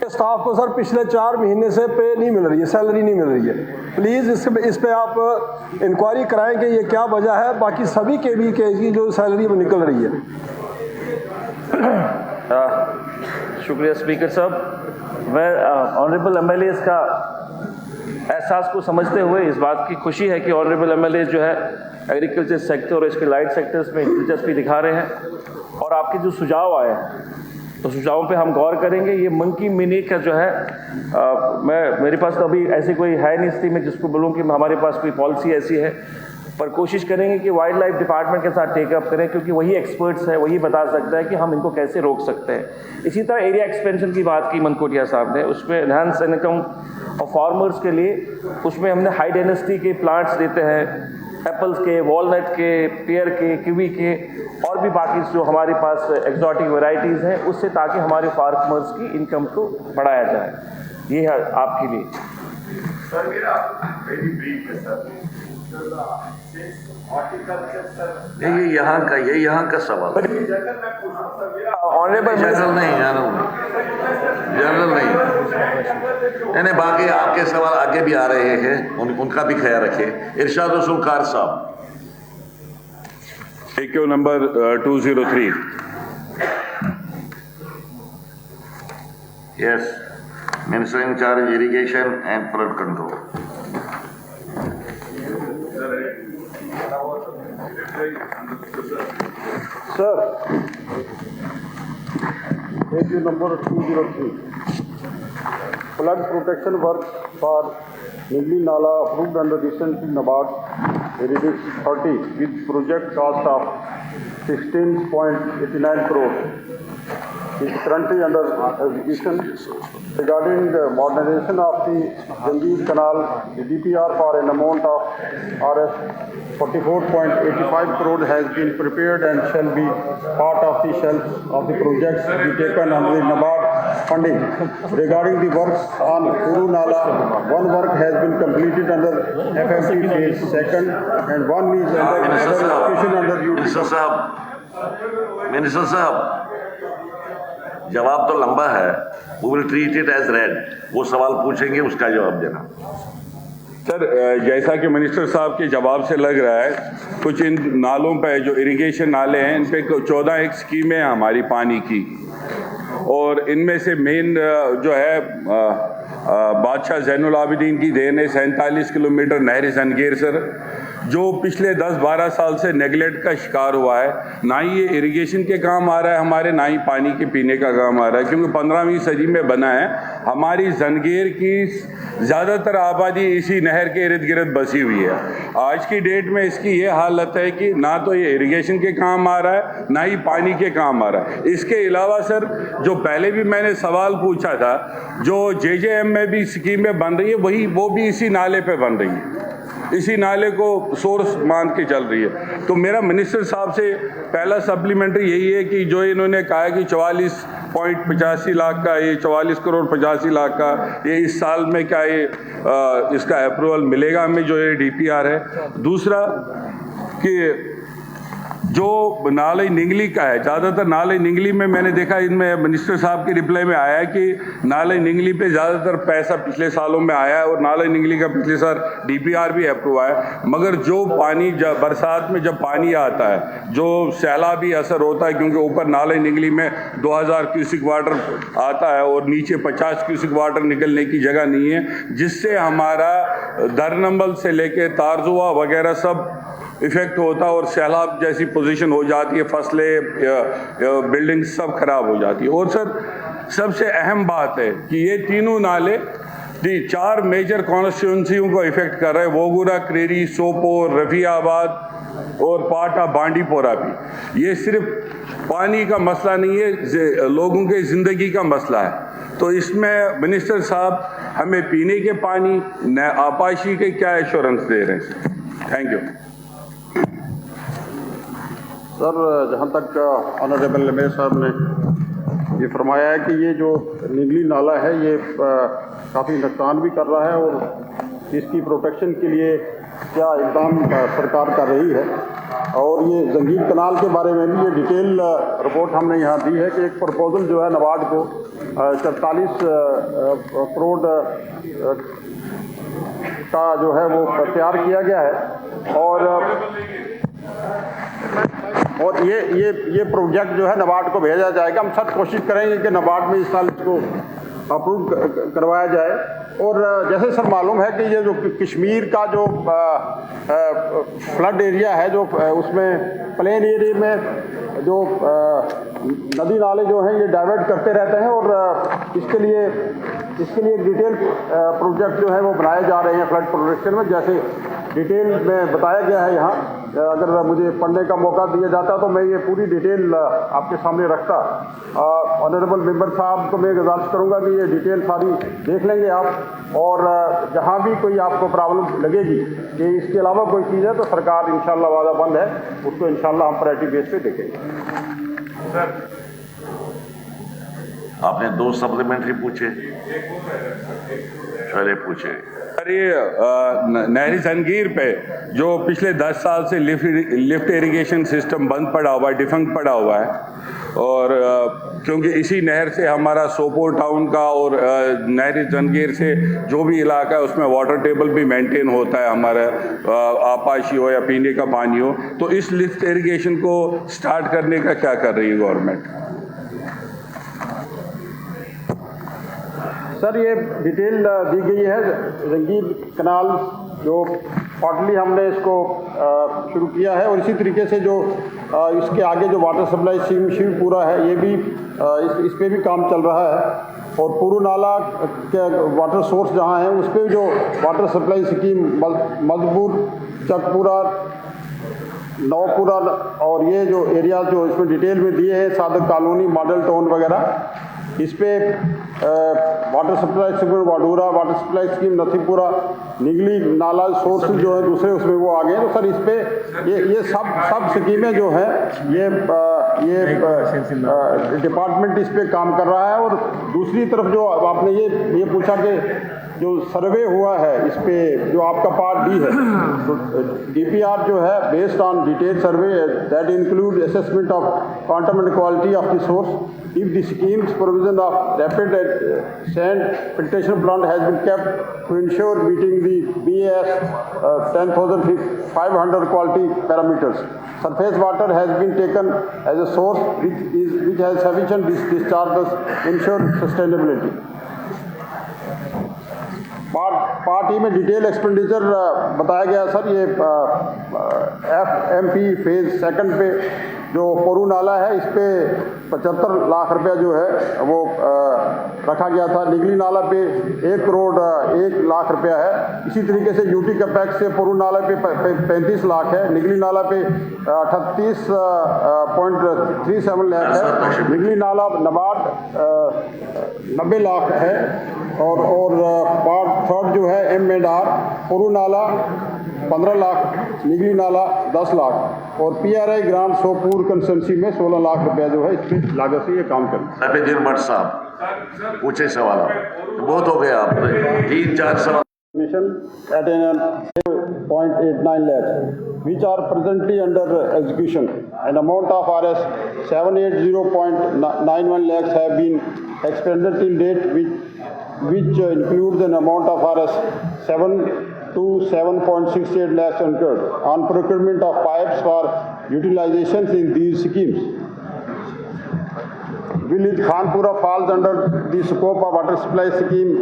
स्टाफ को सर पिछले 4 महीने से पे नहीं मिल रही है, सैलरी नहीं मिल रही है। प्लीज़ इस पे आप इंक्वायरी कराएं कि ये क्या वजह है। बाकी सभी केवी की जो सैलरी वो निकल रही है। शुक्रिया स्पीकर साहब। मैं ऑनरेबल MLAs का एहसास को समझते हुए इस बात की खुशी है कि ऑनरेबल MLAs जो है एग्रीकल्चर सेक्टर और इसके लाइट सेक्टर्स में दिलचस्पी दिखा रहे हैं, और आपके जो सुझाव आए हैं तो सुझावों पे हम गौर करेंगे। ये मंकी मिनी का जो है मेरे पास तो अभी ऐसी कोई है नहीं स्थिति में जिसको बोलूँ कि हमारे पास कोई पॉलिसी ऐसी है, पर कोशिश करेंगे कि वाइल्ड लाइफ डिपार्टमेंट के साथ टेकअप करें, क्योंकि वही एक्सपर्ट्स है, वही बता सकता है कि हम इनको कैसे रोक सकते हैं। इसी तरह एरिया एक्सपेंशन की बात की मनकोटिया साहब ने, उसमें एनहांस इनकम और फार्मर्स के लिए उसमें हमने हाई डेंसिटी के प्लांट्स देते हैं, एप्पल्स के, वॉलनट के, पेयर के, कीवी के और भी बाकी जो हमारे पास एक्जॉटिक वैरायटीज़ हैं उससे, ताकि हमारे फार्मर्स की इनकम को बढ़ाया जाए। ये है आपके लिए। सर मेरा वेरी ब्रीफ है सर, ये यहाँ का सवाल है। ऑनरेबल जनरल नहीं, जनरल नहीं, बाकी आपके सवाल आगे भी आ रहे हैं, उनका भी ख्याल रखें। इरशाद रसूल कार साहब, AQ number 203। Yes, minister in charge irrigation and flood control. Sir, AQ number 203, flood protection work for Nigli Nala approved under recently NABARD Readings 30 with project cost of 16.89 crore is currently under execution. Regarding the modernization of the Jangir Canal, the DPR for an amount of Rs 44.85 crore has been prepared and shall be part of the shelf of the projects to be taken under the NABARD funding. Regarding the works on Kuru Nala, one work has been completed under FMP phase 2nd and one is under execution under minister साहब, जवाब तो लंबा है, we will treat it as read। वो सवाल पूछेंगे, उसका जवाब देना। सर, जैसा कि मिनिस्टर साहब के जवाब से लग रहा है, कुछ इन नालों पे जो इरिगेशन नाले हैं, इन पे 14 एक स्कीमें हैं हमारी पानी की, और इनमें से मेन जो है बादशाह ज़ैनुल आबिदीन की देन है 47 किलोमीटर नहर जंगीर सर, जो पिछले 10-12 साल से नेगलेक्ट का शिकार हुआ है। ना ही ये इरिगेशन के काम आ रहा है हमारे, ना ही पानी के पीने का काम आ रहा है, क्योंकि 15वीं सदी में बना है। हमारी जंगीर की ज़्यादातर आबादी इसी नहर के इर्द गिर्द बसी हुई है। आज की डेट में इसकी ये हालत है कि ना तो ये इरिगेशन के काम आ रहा है, ना ही पानी के काम आ रहा है। इसके अलावा सर, जो पहले भी मैंने सवाल पूछा था, जो JJM में भी स्कीमें बन रही है, वो भी इसी नाले पे बन रही है, इसी नाले को सोर्स मान के चल रही है। तो मेरा मिनिस्टर साहब से पहला सप्लीमेंट्री यही है कि जो इन्होंने कहा कि 44.85 लाख का, ये 44 करोड़ 85 लाख का, ये इस साल में क्या ये इसका अप्रूवल मिलेगा हमें, जो ये DPR है। दूसरा कि जो नाले निंगली का है, ज़्यादातर नाले निंगली में मैंने देखा, इनमें मिनिस्टर साहब की रिप्लाई में आया है कि नाले निंगली पे ज़्यादातर पैसा पिछले सालों में आया है, और नाले निंगली का पिछले साल DPR भी अप्रूव है। मगर जो पानी बरसात में जब पानी आता है, जो सैलाबी असर होता है, क्योंकि ऊपर नाले निंगली में 2000 क्यूसिक वाटर आता है और नीचे 50 क्यूसिक वाटर निकलने की जगह नहीं है, जिससे हमारा दरनंबल से लेके तारजुआ वगैरह सब इफ़ेक्ट होता है, और सैलाब जैसी पोजीशन हो जाती है, फसलें बिल्डिंग सब खराब हो जाती है। और सर, सबसे अहम बात है कि ये तीनों नाले 4 मेजर कॉन्स्टिट्यूंसियों को इफ़ेक्ट कर रहे हैं, वोगुरा, क्रेरी, सोपोर, रफियाबाद और पार्ट ऑफ बांडीपोरा भी। ये सिर्फ पानी का मसला नहीं है, लोगों के ज़िंदगी का मसला है। तो इसमें मिनिस्टर साहब हमें पीने के पानी, आपाशी के क्या एश्योरेंस दे रहे हैं? Thank you sir. जहाँ तक ऑनरेबल मेयर साहब ने ये फरमाया है कि ये जो निगली नाला है, ये काफ़ी नुकसान भी कर रहा है, और इसकी प्रोटेक्शन के लिए क्या इकदाम सरकार कर रही है, और ये जंगीर कनाल के बारे में भी ये डिटेल रिपोर्ट हमने यहाँ दी है कि एक प्रपोजल जो है NABARD को 44 करोड़ का जो है वो तैयार किया गया है, और ये प्रोजेक्ट जो है NABARD को भेजा जाएगा। हम सब कोशिश करेंगे कि NABARD में इस साल इसको अप्रूव करवाया जाए। और जैसे सर मालूम है कि ये जो कश्मीर का जो फ्लड एरिया है, जो उसमें प्लेन एरिया में जो नदी नाले जो हैं ये डाइवर्ट करते रहते हैं, और इसके लिए डिटेल प्रोजेक्ट जो है वो बनाए जा रहे हैं फ्लड प्रोटेक्शन में। जैसे डिटेल में बताया गया है यहाँ। अगर मुझे पढ़ने का मौका दिया जाता तो मैं ये पूरी डिटेल आपके सामने रखता। ऑनरेबल मेंबर साहब को मैं गुजारिश करूँगा कि ये डिटेल सारी देख लेंगे आप, और जहाँ भी कोई आपको प्रॉब्लम लगेगी कि इसके अलावा कोई चीज़ है तो सरकार इंशाल्लाह वादा बंद है, उसको इंशाल्लाह हम प्रायोरिटी बेस पे देखेंगे। आपने 2 सप्लीमेंट्री पूछे, पहले पूछे। अरे नहरी जंगीर पे जो पिछले 10 साल से लिफ्ट इरिगेशन सिस्टम बंद पड़ा हुआ है, डिफंक्ट पड़ा हुआ है, और क्योंकि इसी नहर से हमारा सोपोर टाउन का और नहरी जंगीर से जो भी इलाका है उसमें वाटर टेबल भी मेंटेन होता है, हमारा आपाशी हो या पीने का पानी हो, तो इस लिफ्ट इरिगेशन को स्टार्ट करने का क्या कर रही है गवर्नमेंट? सर ये डिटेल दी गई है। जंगीर कनाल जो पार्टली हमने इसको शुरू किया है, और इसी तरीके से जो इसके आगे जो वाटर सप्लाई शिवपुरा है ये भी इस पे भी काम चल रहा है, और पुरू नाला के वाटर सोर्स जहाँ है उस पर जो वाटर सप्लाई स्कीम मजबूर, चकपुरा, नवपुरा और ये जो एरिया जो इसमें डिटेल में दिए हैं, सादक कॉलोनी, मॉडल टाउन वगैरह, इस पे water supply scheme Wadura, water supply scheme Nathipura, Nigli Nala source जो है दूसरे उसमें वो आ गए। तो सर इस पे ये सब स्कीमें जो है ये डिपार्टमेंट इस पे काम कर रहा है। और दूसरी तरफ जो आपने ये पूछा कि जो सर्वे हुआ है इस पे जो आपका पार्ट डी है, तो DPR जो है based on detail survey that include assessment of quantum and quality of the source if the scheme's provision of rapid sand filtration plant has been kept to ensure meeting the BAS 10,500 quality parameters. Surface water has been taken as a source which has sufficient discharges ensure sustainability. Part E में detail expenditure बताया गया sir. ये FMP phase second पे जो पोरू नाला है इस पे 75 लाख रुपया जो है वो रखा गया था। निगली नाला पे 1 करोड़ 1 लाख रुपया है। इसी तरीके से यूटी कैपेक्स से पोरू नाला पे 35 लाख है, निगली नाला पे 38.37 लाख है, निगली नाला नबार्ड 90 लाख है, और पार्ट थर्ड जो है M&R पोरू नाला 15 लाख, निगली नाला 10 लाख, और PRI ग्रांट सोपूर कंसेंसी में 16 लाख रुपया जो है इसकी लागत से ये काम करें। अभिजीत भट्ट साहब पूछे सवाल, बहुत हो गया आपने 3-4 सवाल। Mission at 0.89 lakhs, which are presently under execution. An amount of Rs 780.91 lakhs have been expended till date, which includes an amount of Rs 7 to 7.68 lakhs incurred on procurement of pipes for utilizations in these schemes. Village Khanpura falls under the scope of water supply scheme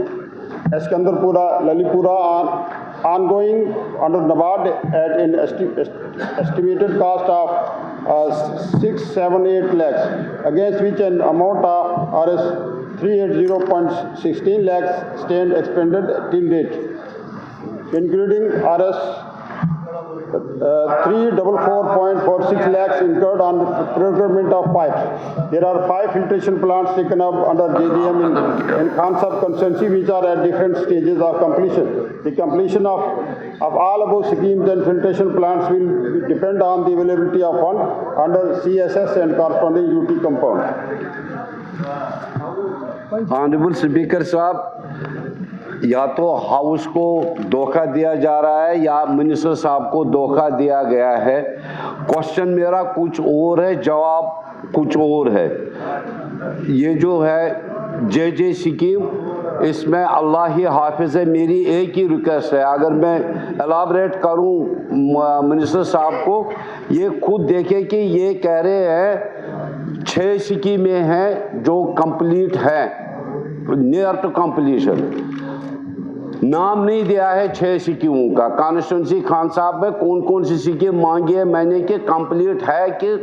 Eskandarpura, Lalipura ongoing under NABARD at an estimated cost of 678 lakhs, against which an amount of Rs 380.16 lakhs stand expended till date, including Rs 344.46 lakhs incurred on procurement of pipes. There are 5 filtration plants taken up under JDM in Khansab constituency, which are at different stages of completion. The completion of all above schemes and filtration plants will depend on the availability of funds under CSS and corresponding UT compound. Honourable speaker साहब, या तो house को धोखा दिया जा रहा है या मिनिस्टर साहब को धोखा दिया गया है। क्वेश्चन मेरा कुछ और है, जवाब कुछ और है। ये जो है JJ स्कीम, इसमें अल्लाह ही हाफिज़ है। मेरी एक ही रिक्वेस्ट है, अगर मैं एलाबरेट करूं मिनिस्टर साहब को, ये खुद देखें कि ये कह रहे हैं 6 स्कीमें हैं जो कंप्लीट हैं, नियर टू कंप्लीशन। नाम नहीं दिया है 6 स्कीमों का। कॉन्स्टिट्यूंसी खान साहब में कौन कौन सी स्कीम मांगी है मैंने कि कंप्लीट है कि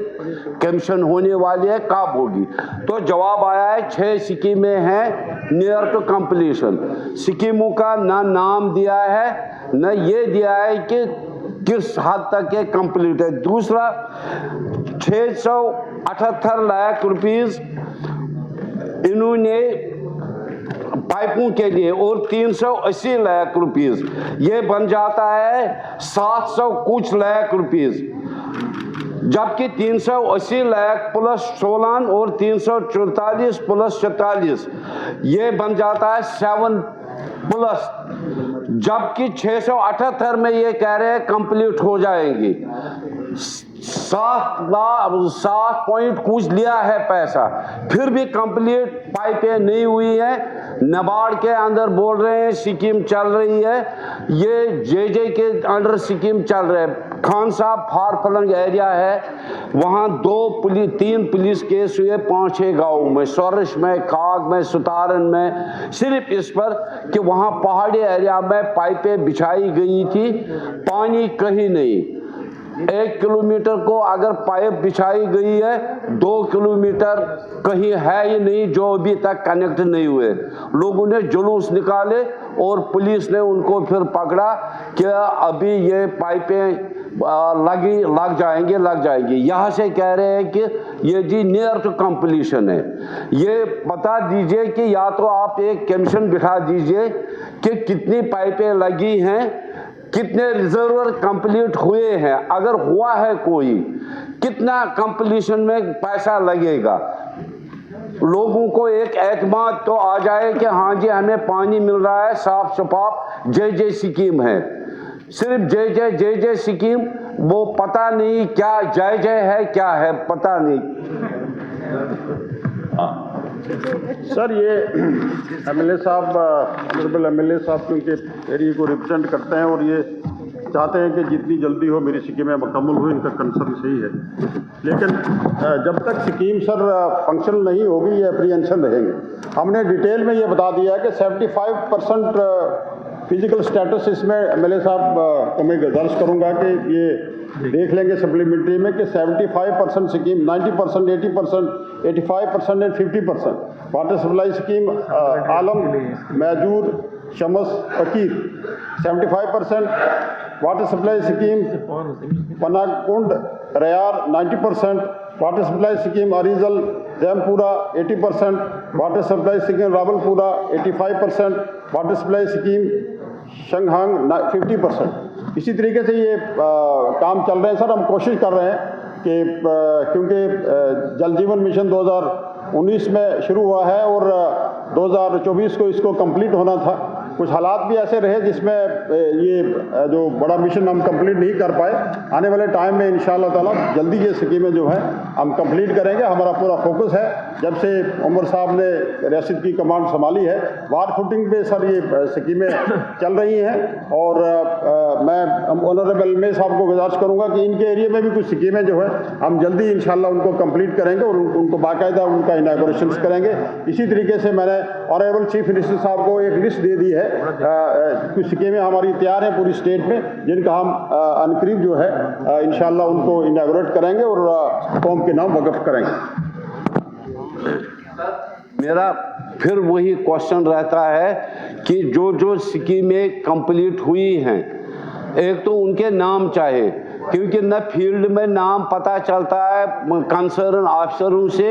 कमीशन होने वाली है, कब होगी? तो जवाब आया है 6 स्कीमें हैं नियर टू कंप्लीशन। स्कीमों का ना नाम दिया है न ये दिया है कि किस हद तक ये कंप्लीट है। दूसरा 678 लाख रुपीस इन्होंने पाइपों के लिए और 380 लाख रुपीस, ये बन जाता है 700 कुछ लाख रुपीस। जबकि 380 लाख प्लस 16 और 344 प्लस 44 ये बन जाता है 7 प्लस। जबकि 678 में ये कह रहे हैं कंप्लीट हो जाएंगी। 7 पॉइंट कुछ लिया है पैसा, फिर भी कंप्लीट पाइपें नहीं हुई है। नाबार्ड के अंदर बोल रहे हैं स्कीम चल रही है, ये जे के अंडर स्कीम चल रहे हैं। खान साहब फार फलंग एरिया है, वहाँ 3 पुलिस केस हुए 5-6 गाँवों में, सोरश में, खाग में, सुतारन में, सिर्फ इस पर कि वहाँ पहाड़ी एरिया में पाइपें बिछाई गई थी, पानी कहीं नहीं। 1 किलोमीटर को अगर पाइप बिछाई गई है, 2 किलोमीटर कहीं है ही नहीं जो अभी तक कनेक्ट नहीं हुए। लोगों ने जुलूस निकाले और पुलिस ने उनको फिर पकड़ा कि अभी ये पाइपें लग जाएंगी। यहाँ से कह रहे हैं कि ये जी नियर टू कंप्लीशन है। ये बता दीजिए कि या तो आप एक कमीशन बिठा दीजिए कि कितनी पाइपें लगी हैं, कितने रिजर्वर कंप्लीट हुए हैं, अगर हुआ है कोई, कितना कंप्लीशन में पैसा लगेगा। लोगों को एक एतमाद तो आ जाए कि हाँ जी हमें पानी मिल रहा है साफ शफाफ। जे स्कीम है, सिर्फ जे स्कीम, वो पता नहीं क्या जय है क्या है, पता नहीं। सर ये एमएलए साहब, ऑनरेबल एमएलए साहब क्योंकि एरिया को रिप्रेजेंट करते हैं और ये चाहते हैं कि जितनी जल्दी हो मेरी स्कीमें मुकम्मल हो, इनका कंसर्न सही है। लेकिन जब तक स्कीम सर फंक्शनल नहीं होगी ये अप्रीहेंशन रहेंगे। हमने डिटेल में ये बता दिया है कि 75% फिजिकल स्टेटस इसमें एमएलए साहब को मैं गुजारिश करूँगा कि ये देख लेंगे सप्लीमेंट्री में कि 75% scheme, 90%, 80%, 85% and 50%। Water supply scheme Alam, Maijoor, Shamas, Fakir 75%। Water supply scheme Panakund, Ryar 90%। Water supply scheme Arizal, Jaimpura 80%। Water supply scheme Rawalpura 85%। Water supply scheme Shanghang 50%। इसी तरीके से ये काम चल रहे हैं सर। हम कोशिश कर रहे हैं कि क्योंकि जल जीवन मिशन 2019 में शुरू हुआ है और 2024 को इसको कंप्लीट होना था। कुछ हालात भी ऐसे रहे जिसमें ये जो बड़ा मिशन हम कंप्लीट नहीं कर पाए। आने वाले टाइम में इंशाअल्लाह ताला जल्दी ये स्कीमें जो है हम कंप्लीट करेंगे। हमारा पूरा फोकस है, जब से उमर साहब ने रियासत की कमांड संभाली है, वार फुटिंग पे सर ये स्कीमें चल रही हैं। और मैं ऑनरेबल एमएलए साहब को गुजारिश करूँगा कि इनके एरिया में भी कुछ स्कीमें जो है हम जल्दी इंशाअल्लाह उनको कंप्लीट करेंगे और उनको बाकायदा उनका इनॉग्रेशन करेंगे। इसी तरीके से मैंने ऑनरेबल चीफ मिनिस्टर साहब को एक लिस्ट दे दी है। कुछ स्कीमें हमारी तैयार हैं पूरी स्टेट में, जिनका हम अनकरीब जो है इंशाअल्लाह उनको इनॉग्रेट करेंगे और कौम के नाम वक़्फ़ करेंगे। मेरा फिर वही क्वेश्चन रहता है कि जो स्कीमें कंप्लीट हुई हैं, एक तो उनके नाम चाहिए, क्योंकि न फील्ड में नाम पता चलता है कंसर्न ऑफिसरों से,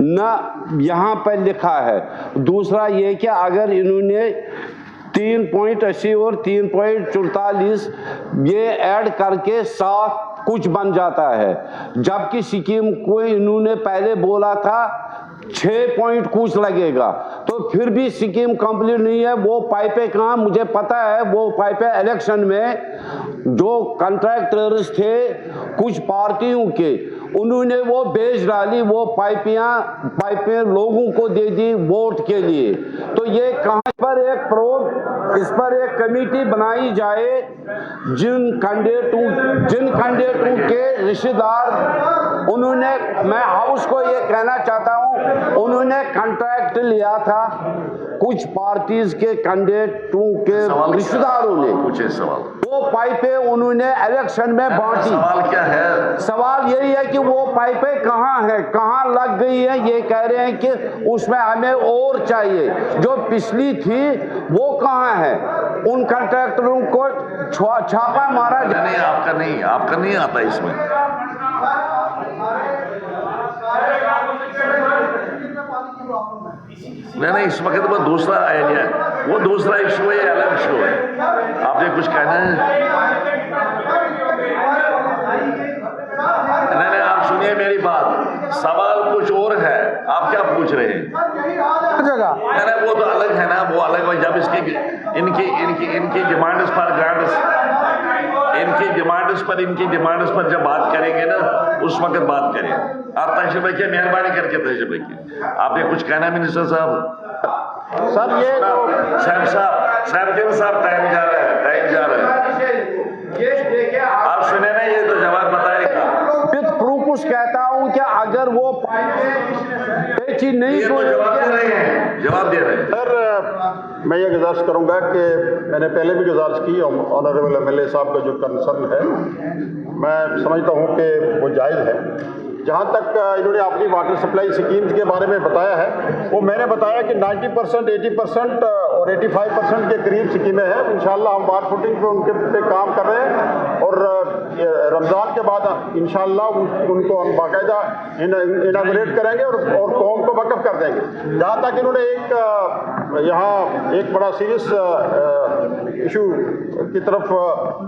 न यहाँ पर लिखा है। दूसरा ये कि अगर इन्होंने 3.80 और 3.44 ये ऐड करके 7 कुछ बन जाता है, जबकि स्कीम को इन्होंने पहले बोला था 6 पॉइंट कुछ लगेगा, तो फिर भी स्कीम कंप्लीट नहीं है। वो पाइपें कहाँ, मुझे पता है वो पाइपें इलेक्शन में जो कॉन्ट्रैक्टर्स थे कुछ पार्टियों के, उन्होंने वो बेच डाली, वो पाइपें लोगों को दे दी वोट के लिए। तो ये कहाँ पर इस पर एक कमेटी बनाई जाए जिन कैंडिडेटों के रिश्तेदार उन्होंने, मैं हाउस को ये कहना चाहता हूं, उन्होंने कॉन्ट्रैक्ट लिया था कुछ पार्टीज के कैंडिडेटों के रिश्तेदारों ने, पूछे सवाल। वो पाइपें उन्होंने इलेक्शन में बांटी। सवाल क्या है? सवाल यही है कि वो पाइपें कहाँ हैं, कहाँ लग गई है। ये कह रहे हैं कि उसमें हमें और चाहिए, जो पिछली थी वो कहाँ है। उन कॉन्ट्रैक्टरों को छापा मारा जाए। नहीं, आपका नहीं आता इसमें। नहीं, इस वक्त वो दूसरा आइडिया है, वो दूसरा इशू है, अलग इशू है। आपने कुछ कहना है? नहीं, आप सुनिए मेरी बात, सवाल कुछ और है, आप क्या पूछ रहे हैं? नहीं, वो तो अलग है ना, वो अलग है। जब इसकी इनकी डिमांड्स पर इनकी डिमांड्स पर जब बात करेंगे ना, उस वक्त बात करें। आप तशरीफ रखिए, मेहरबानी करके तशरीफ रखिए। आपने कुछ कहना है मिनिस्टर साहब? सर ये साहब टाइम जा रहा है। आप सुने ना, ये तो जवाब बताएगा। विद प्रूफ कहता हूं कि अगर वो चीज नहीं, तो जवाब दे रहे हैं। सर मैं ये गुजारिश करूंगा कि मैंने पहले भी गुजारिश की, ऑनरेबल एमएलए साहब का जो कंसर्न है, मैं समझता हूं कि वो जायज़ है। जहाँ तक इन्होंने अपनी वाटर सप्लाई स्कीम्स के बारे में बताया है, वो मैंने बताया कि 90%, 80% और 85% के करीब स्कीमें हैं। इंशाल्लाह हम वार फुटिंग पे उनके पे काम कर रहे हैं और रमज़ान के बाद इंशाल्लाह उनको हम बाकायदा इनागुरेट करेंगे और कौम को वक़्फ़ कर देंगे। जहाँ तक इन्होंने यहाँ एक बड़ा सीरियस इशू की तरफ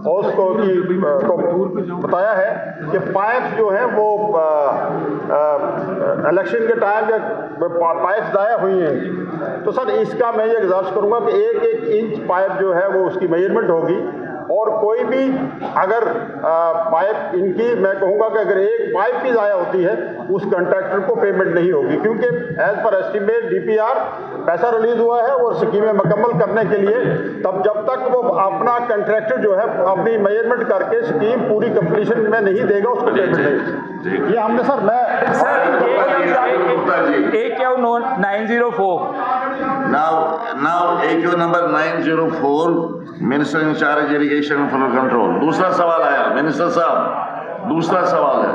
हाउस को बताया है कि पाइप जो है वो इलेक्शन के टाइम पाइप ज़ाया हुई हैं। तो सर इसका मैं ये गुजारिश करूँगा कि 1-1 इंच पाइप जो है वो उसकी मेजरमेंट होगी और कोई भी अगर पाइप इनकी, मैं कहूँगा कि अगर एक पाइप भी ज़ाया होती है उस कॉन्ट्रैक्टर को पेमेंट नहीं होगी, क्योंकि एज पर एस्टीमेट DPR पैसा रिलीज हुआ है और स्कीमें मुकम्मल करने के लिए, तब जब तक वो अपना कॉन्ट्रैक्टर जो है अपनी मेजरमेंट करके स्कीम पूरी कंप्लीशन में नहीं देगा उसको पेमेंट नहीं। ये हमने sir AQ 904 Now AQ number 904, Minister in charge irrigation and flood control। दूसरा सवाल आया मिनिस्टर साहब, दूसरा सवाल है,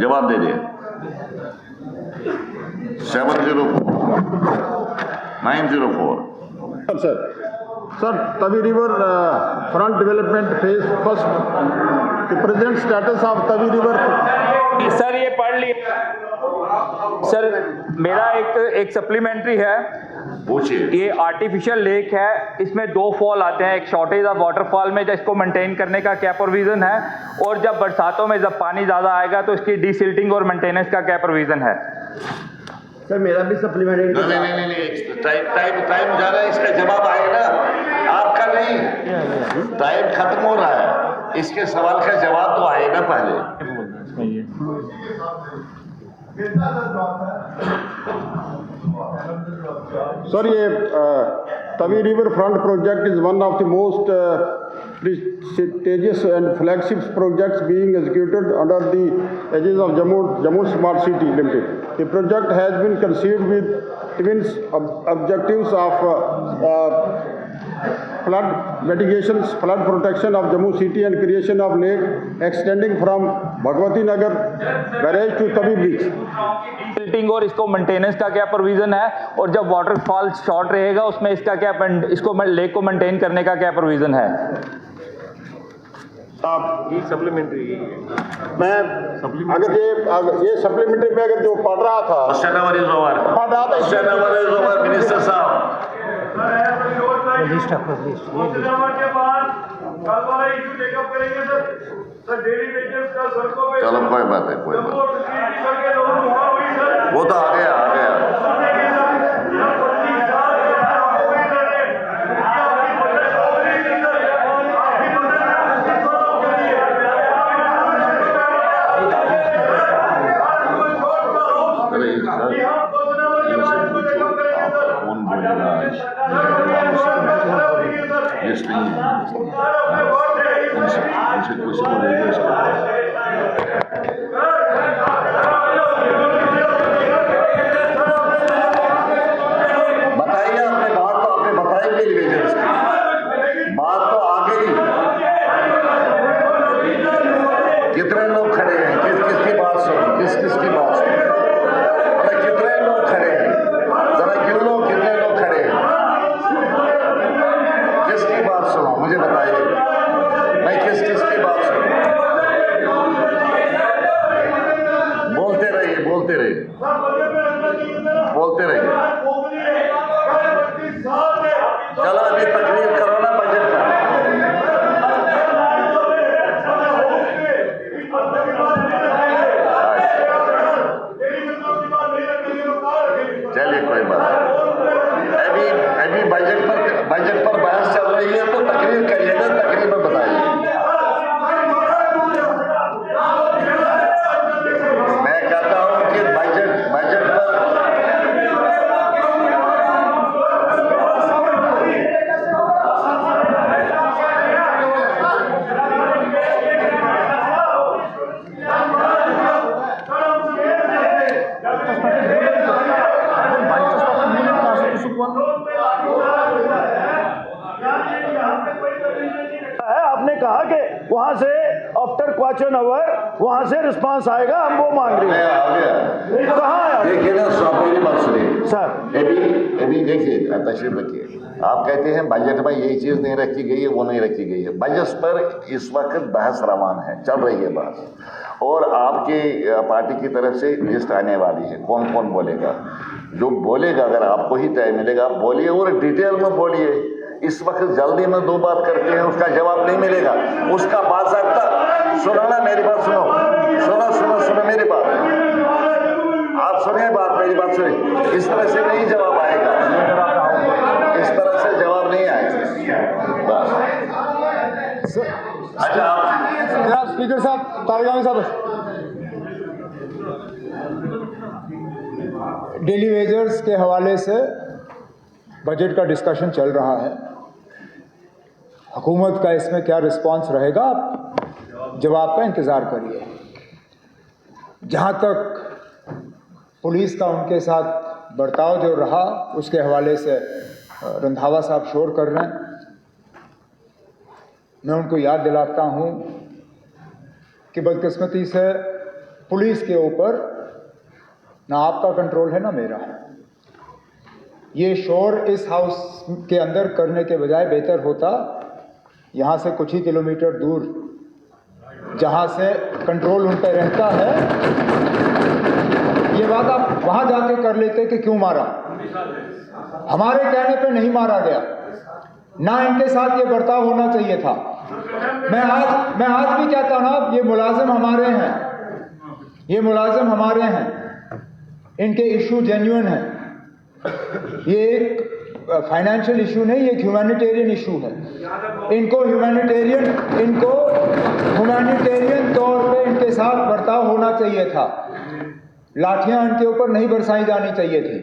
जवाब दे दिए। 904 sir Tawi river front development phase first, the present status of Tawi river. Sir ये पढ़ लिया सर, मेरा एक सप्लीमेंट्री है। ये आर्टिफिशियल लेक है, इसमें 2 फॉल आते हैं, एक शॉर्टेज ऑफ वाटरफॉल में, जिसको मेंटेन करने का क्या प्रोविजन है, और जब बरसातों में जब पानी ज़्यादा आएगा तो इसकी डीसिल्टिंग और मेंटेनेंस का क्या प्रोविजन है। सर मेरा भी सप्लीमेंट्री। नहीं, टाइम जा रहा है, इसका जवाब आएगा, आपका नहीं। टाइम खत्म हो रहा है, इसके सवाल का जवाब तो आएगा पहले। सर ये Tawi river front project is one of the most prestigious and flagship projects being executed under the aegis of Jammu Smart City Limited. The project has been conceived with twin objectives of flood mitigation, flood protection of Jammu City and creation of lake extending from Bhagwati Nagar barrage to Tavi Bridge. Desilting और इसको maintenance का क्या provision है, और जब waterfall short रहेगा उसमें इसका क्या, इसको लेक को मेंटेन करने का क्या प्रोविजन है। ये सप्लीमेंट्री मैं अगर ये सप्लीमेंट्री में अगर जो पढ़ रहा था मिनिस्टर साहब चलो कोई बात है, कोई बात, वो तो आ गया। चलिए कोई बात नहीं। अभी बजट पर बहस चल रही है, तो तकरीर करिएगा, तकरीर में बताइए। मैं कहता हूं कि बजट पर आपने कहा कि वहां से आफ्टर क्वेश्चन आवर वहां से रिस्पांस आएगा, हम वो मांग रहे हैं। आ गया कहाँ आया? देखिए ना, मेरी बात सुनिए सर। अभी देखिए, तशरीफ रखिए। आप कहते हैं बजट में ये चीज नहीं रखी गई है, वो नहीं रखी गई है। बजट पर इस वक्त बहस रवान है, चल रही है बहस, और आपकी पार्टी की तरफ से लिस्ट आने वाली है। कौन कौन बोलेगा, जो बोलेगा, अगर आपको ही तय मिलेगा आप बोलिए, और डिटेल में बोलिए। इस वक्त जल्दी में दो बात करते हैं, उसका जवाब नहीं मिलेगा। उसका बाज़ाब्ता सुनो ना, मेरी बात सुनो, सुनो मेरी बात, आप सुनिए बात, मेरी बात सुनिए। इस तरह से नहीं जवाब आएगा, इस तरह से जवाब नहीं आएगा। बस अच्छा, आप स्पीकर साहब, तारगामी साहब, डेली वेजर्स के हवाले से बजट का डिस्कशन चल रहा है। हुकूमत का इसमें क्या रिस्पांस रहेगा, आप जवाब का इंतज़ार करिए। जहाँ तक पुलिस का उनके साथ बर्ताव जो रहा, उसके हवाले से रंधावा साहब शोर कर रहे हैं। मैं उनको याद दिलाता हूँ कि बदकिस्मती से पुलिस के ऊपर ना आपका कंट्रोल है ना मेरा। ये शोर इस हाउस के अंदर करने के बजाय बेहतर होता यहाँ से कुछ ही किलोमीटर दूर, जहाँ से कंट्रोल उन पर रहता है, ये बात आप वहाँ जाके कर लेते कि क्यों मारा। हमारे कहने पे नहीं मारा गया, ना इनके साथ ये बर्ताव होना चाहिए था। मैं आज भी कहता हूँ, ये मुलाजिम हमारे हैं, ये मुलाजिम हमारे हैं, इनके इशू जेन्युइन हैं। ये एक फाइनेंशियल इशू नहीं, ये एक ह्यूमैनिटेरियन इशू है। इनको ह्यूमैनिटेरियन तौर पे इनके साथ बर्ताव होना चाहिए था। लाठियां इनके ऊपर नहीं बरसाई जानी चाहिए थी।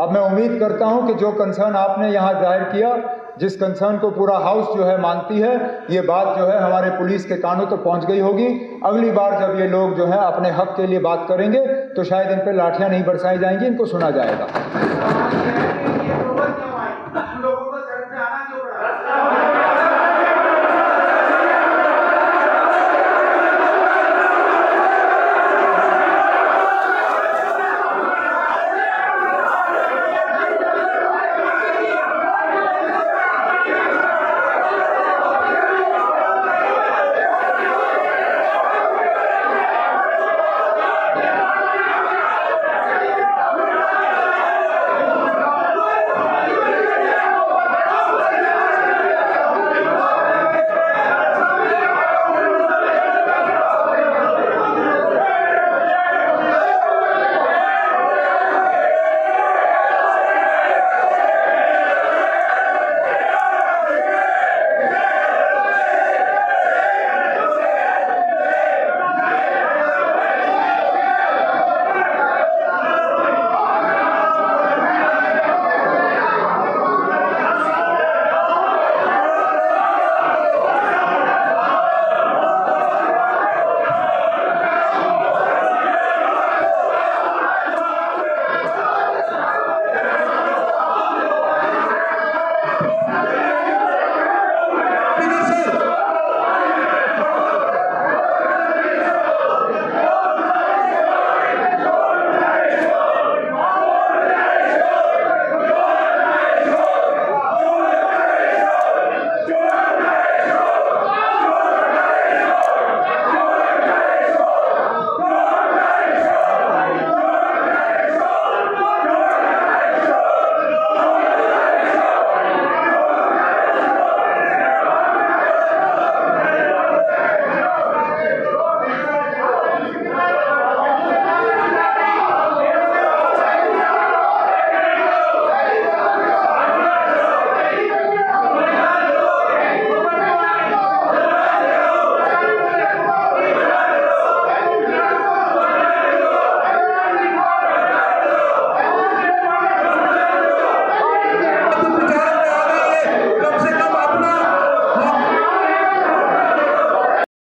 अब मैं उम्मीद करता हूं कि जो कंसर्न आपने यहाँ जाहिर किया, जिस कंसर्न को पूरा हाउस जो है मानती है, ये बात जो है हमारे पुलिस के कानों तक पहुंच गई होगी। अगली बार जब ये लोग जो है अपने हक के लिए बात करेंगे, तो शायद इन पर लाठियां नहीं बरसाई जाएंगी, इनको सुना जाएगा।